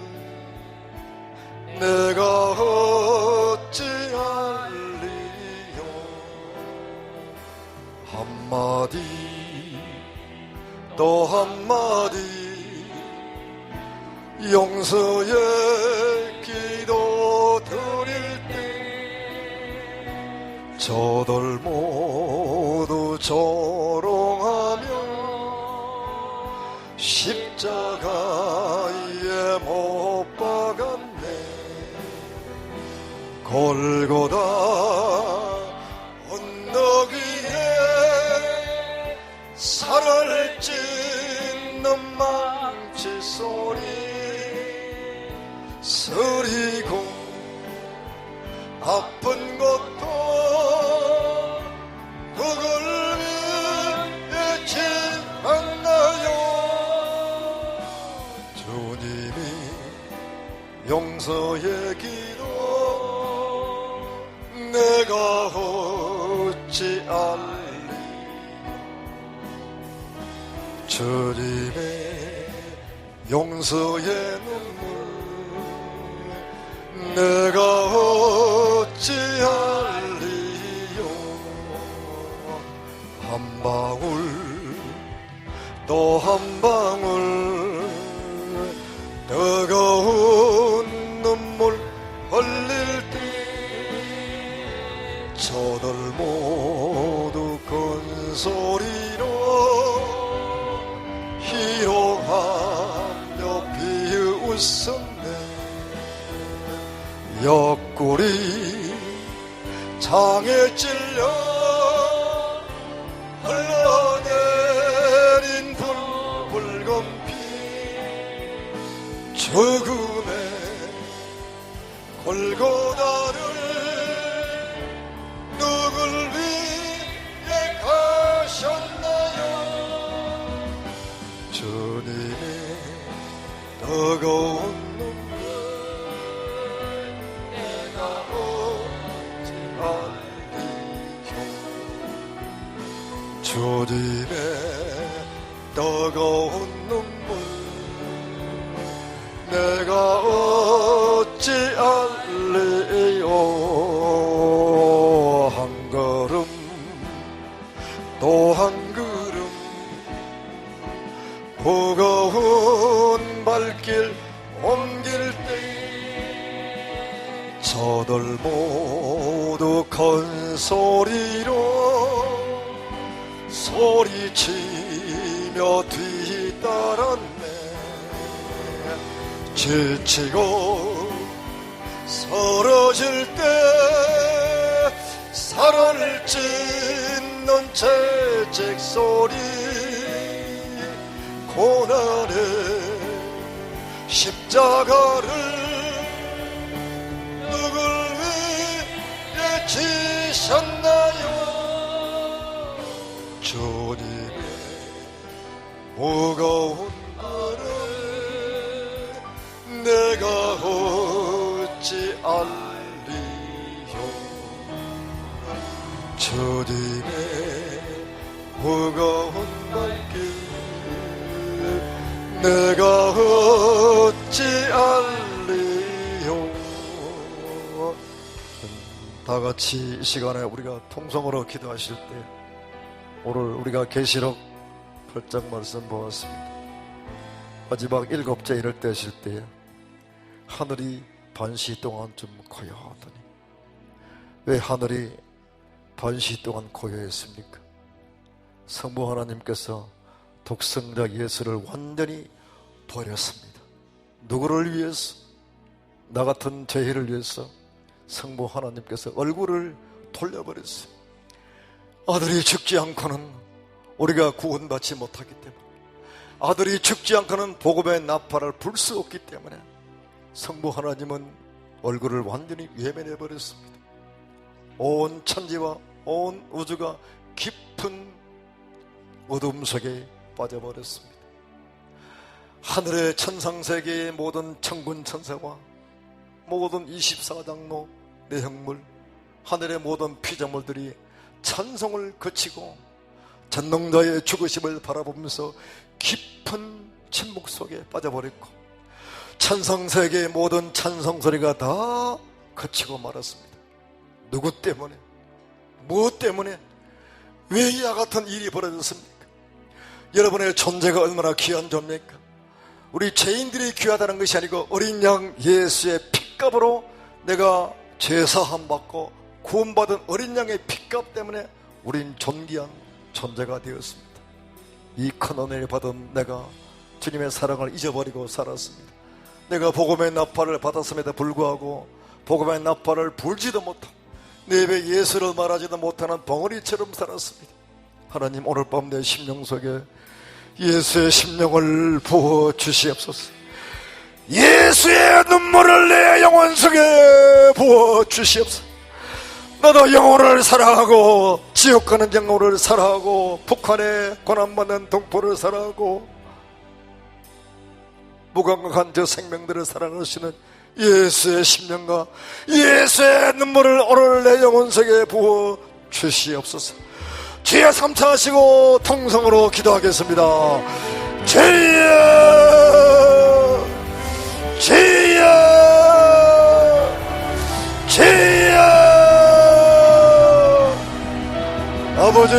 내가 어찌 알리요. 한마디 또 한마디 용서의 기도 드릴 때 저들 모두 조롱하며 십자가에 못 박았네. 골고다 언덕 위에 살을 찢는 망치 소리 서리고 아픈 것도 그걸 믿지 않나요. 주님이 용서의 기도 내가 어찌 알리. 주님의 용서의 눈물 내가 어찌 알리요. 한 방울 또 한 방울 뜨거운 눈물 흘릴 때 저들 모두 큰 소리로 희롱하며 비웃었네. 옆구리 장에 찔려 흘러내린 붉은 피 죽음의 골고다를 누굴 위해 가셨나요. 주님의 뜨거운 눈물 내가 어찌 알리요. 주님의 뜨거운 눈물 내가 어찌 알리요. 한 걸음 또 한 걸음 무거운 발길 옮길 때 저들 모두 큰 소리로 소리치며 뒤따랐네. 지치고 쓰러질 때 살을 찢는 채찍 소리 고난의 십자가를 누굴 위해 지셨나요. 주님의 무거운 발을 내가 어찌 알리요. 주님의 무거운 발길 내가 어찌 알리요. 다 같이 이 시간에 우리가 통성으로 기도하실 때 오늘 우리가 계시록 8장 말씀 보았습니다. 마지막 7째 이럴 때 하실 때 하늘이 반시 동안 좀 고요하더니 왜 하늘이 반시 동안 고요했습니까? 성부 하나님께서 독생자 예수를 완전히 버렸습니다. 누구를 위해서? 나 같은 죄인을 위해서 성부 하나님께서 얼굴을 돌려버렸어요. 아들이 죽지 않고는 우리가 구원받지 못하기 때문에, 아들이 죽지 않고는 복음의 나팔을 불 수 없기 때문에 성부 하나님은 얼굴을 완전히 외면해버렸습니다. 온 천지와 온 우주가 깊은 어둠 속에 빠져버렸습니다. 하늘의 천상세계의 모든 천군 천사와 모든 24장로 내형물, 하늘의 모든 피조물들이 찬송을 거치고 전능자의 죽으심을 바라보면서 깊은 침묵 속에 빠져버렸고, 천상세계의 모든 찬송소리가 다 거치고 말았습니다. 누구 때문에? 무엇 때문에? 왜 이와 같은 일이 벌어졌습니까? 여러분의 존재가 얼마나 귀한 존재입니까? 우리 죄인들이 귀하다는 것이 아니고 어린 양 예수의 핏값으로 내가 죄사함 받고 구원받은 어린 양의 핏값 때문에 우린 존귀한 존재가 되었습니다. 이 큰 은혜를 받은 내가 주님의 사랑을 잊어버리고 살았습니다. 내가 복음의 나팔을 받았음에도 불구하고 복음의 나팔을 불지도 못하고 내 입에 예수를 말하지도 못하는 벙어리처럼 살았습니다. 하나님, 오늘 밤 내 심령 속에 예수의 심령을 부어 주시옵소서. 예수의 눈물을 내 영혼 속에 부어 주시옵소서. 나도 영혼을 사랑하고 지옥 가는 영혼을 사랑하고 북한에 고난받는 동포를 사랑하고 무감각한 저 생명들을 사랑하시는 예수의 심령과 예수의 눈물을 오늘 내 영혼 속에 부어 주시옵소서. 주여, 삼차하시고 통성으로 기도하겠습니다. 주여, 주여, 주여. 아버지,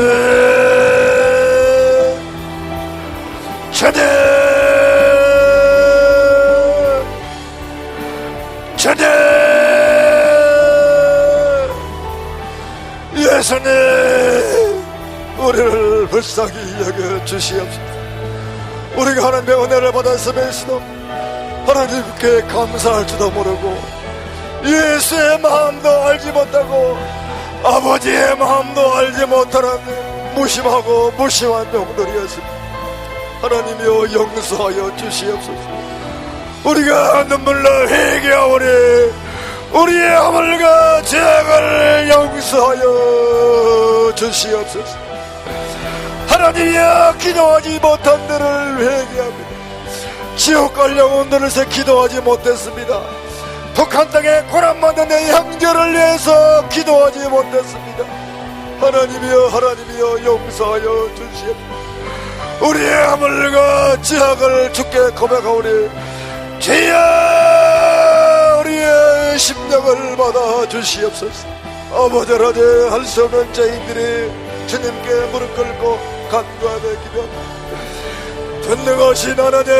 주님, 주님, 예수님, 우리를 불쌍히 여겨 주시옵소서. 우리가 하나님의 은혜를 받았음에서도 하나님께 감사할 줄도 모르고 예수의 마음도 알지 못하고 아버지의 마음도 알지 못하는 무심하고 무심한 영들이었습니다. 하나님이여, 용서하여 주시옵소서. 우리가 눈물로 회개하오니 우리의 허물과 죄악을 용서하여 주시옵소서. 하나님이여, 기도하지 못한 들을 회개합니다. 지옥 갈 영혼들을 기도하지 못했습니다. 북한 땅에 고난받는 내 형제를 위해서 기도하지 못했습니다. 하나님이여, 하나님이여, 용서하여 주시옵소서. 우리의 허물과 죄악을 주께 고백하오니 주여, 우리의 심령을 받아 주시옵소서. 아버지, 하나님, 할 수 없는 죄인들이 주님께 무릎 꿇고 간구하며 기도합니다. 전능하신 하나님,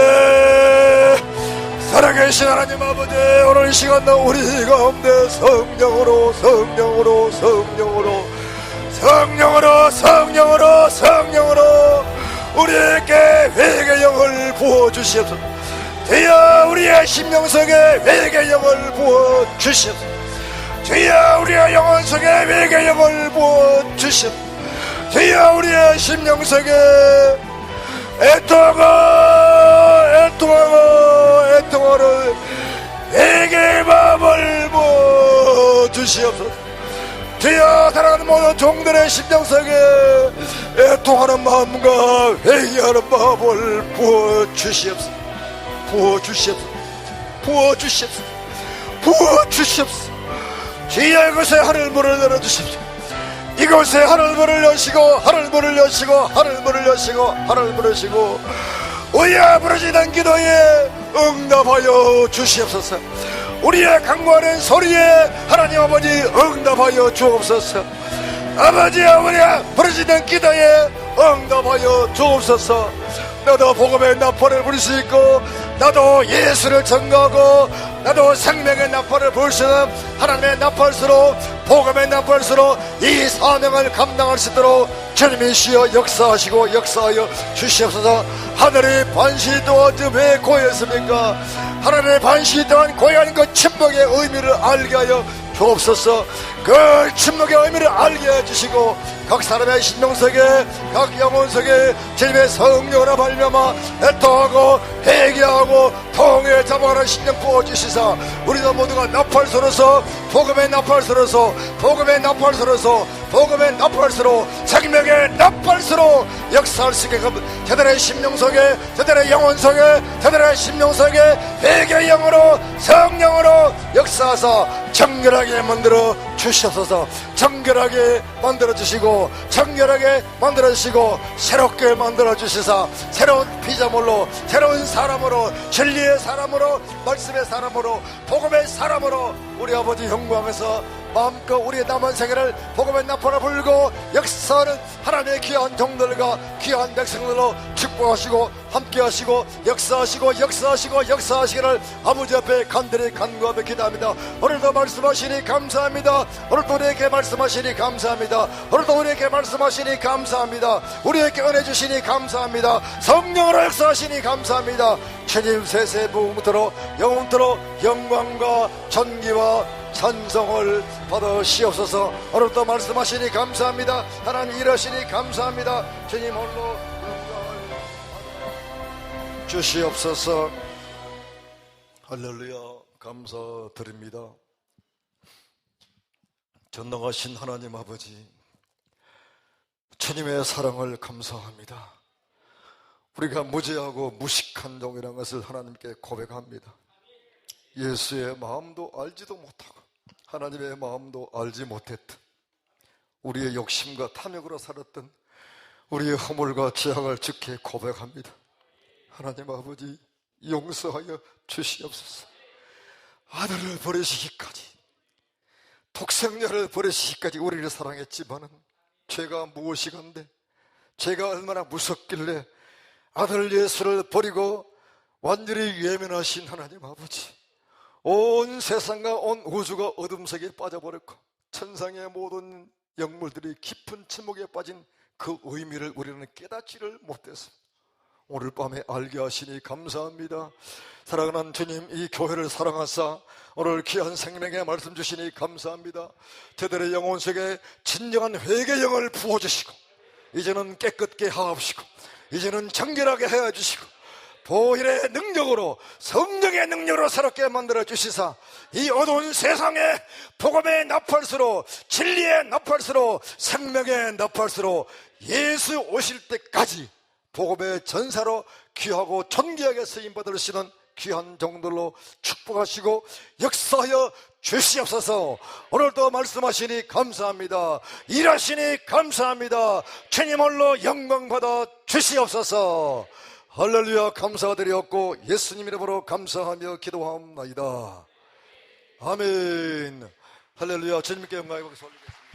살아계신 하나님 아버지, 오늘 이 시간도 우리 가운데 성령으로 성령으로 성령으로 성령으로 성령으로 성령으로 우리에게 회개의 영을 부어주시옵소서. 주여, 우리의 심령 속에 회개의 영을 부어주시옵소서. 주여, 우리의 영혼 속에 회개의 영을 부어주시옵소서. 주여, 우리의 심령 속에 애통하는 회개의 마음을 부어주시옵소서. 주여, 사랑하는 모든 종들의 심령 속에 애통하는 마음과 회개하는 마음을 부어주시옵소서. 부어주시옵소서. 부어주시옵소서. 부어주시옵소서. 주여, 이곳에 하늘문을 열어주십시오. 이곳에 하늘문을 여시고 하늘문을 여시고 하늘문을 여시고 하늘문을 여시고 우리의 부르짖는 기도에 응답하여 주시옵소서. 우리의 간구하는 소리에 하나님 아버지 응답하여 주옵소서. 아버지, 우리의 부르짖는 기도에 응답하여 주옵소서. 나도 복음의 나팔을 부를 수 있고 나도 예수를 전가하고 나도 생명의 나팔을 부을 수 있는 하나님의 나팔수로 복음의 나팔수로 이 사명을 감당할 수 있도록 주님이시여 역사하시고 역사하여 주시옵소서. 하늘의 반시 또한 왜 고였습니까? 하늘의 반시 또한 고요한 그 침묵의 의미를 알게 하여 주옵소서. 그 침묵의 의미를 알게 해주시고 각 사람의 심령 속에 각 영혼 속에 주님의 성령으로 발명하 애통하고 회개하고 통에 잡아가는 심령 부어주시사 우리도 모두가 나팔소로서 복음의 나팔소로서 복음의 나팔소로서 복음의 나팔수로 생명의 나팔수로 역사할 수 있게끔 저들의 심령 속에 저들의 영혼 속에 저들의 심령 속에 회개의 영으로 성령으로 역사하사 정결하게 만들어 주시옵소서. 정결하게 만들어 주시고 정결하게 만들어 주시고 새롭게 만들어 주시사 새로운 피조물로 새로운 사람으로 진리의 사람으로 말씀의 사람으로 복음의 사람으로 우리 아버지 영광에서 마음껏 우리의 남은 생애를 복음의 나팔을 불고 역사하는 하나님의 귀한 종들과 귀한 백성들로 축복하시고 함께하시고 역사하시기를 아버지 앞에 간절히 간구하며 기도합니다. 오늘도 말씀하시니 감사합니다. 오늘도 우리에게 말씀하시니 감사합니다. 오늘도 우리에게 말씀하시니 감사합니다. 우리에게 은혜 주시니 감사합니다. 성령으로 역사하시니 감사합니다. 주님 세세부부터로 영원토록 영광과 존귀와 찬송을 받으시옵소서. 오늘도 말씀하시니 감사합니다. 하나님 일하시니 감사합니다. 주님 홀로 영광을 주시옵소서. 할렐루야. 감사드립니다. 전능하신 하나님 아버지, 주님의 사랑을 감사합니다. 우리가 무죄하고 무식한 종이라는 것을 하나님께 고백합니다. 예수의 마음도 알지도 못하고 하나님의 마음도 알지 못했던 우리의 욕심과 탐욕으로 살았던 우리의 허물과 죄악을 주께 고백합니다. 하나님 아버지, 용서하여 주시옵소서. 아들을 버리시기까지, 독생녀를 버리시기까지 우리를 사랑했지만은 죄가 무엇이간데, 죄가 얼마나 무섭길래 아들 예수를 버리고 완전히 외면하신 하나님 아버지, 온 세상과 온 우주가 어둠 속에 빠져버렸고 천상의 모든 영물들이 깊은 침묵에 빠진 그 의미를 우리는 깨닫지를 못해서 오늘 밤에 알게 하시니 감사합니다. 사랑하는 주님, 이 교회를 사랑하사 오늘 귀한 생명의 말씀 주시니 감사합니다. 저들의 영혼 속에 진정한 회개의 영을 부어주시고 이제는 깨끗게 하옵시고 이제는 정결하게 해주시고 보혈의 능력으로 성령의 능력으로 새롭게 만들어 주시사 이 어두운 세상에 복음의 나팔수로 진리의 나팔수로 생명의 나팔수로 예수 오실 때까지 복음의 전사로 귀하고 존귀하게 쓰임받으시는 귀한 종들로 축복하시고 역사하여 주시옵소서. 오늘도 말씀하시니 감사합니다. 일하시니 감사합니다. 주님 홀로 영광 받아 주시옵소서. 할렐루야. 감사드리옵고 예수님 이름으로 감사하며 기도하옵나이다. 아멘. 할렐루야. 주님께 영광을 올리겠습니다.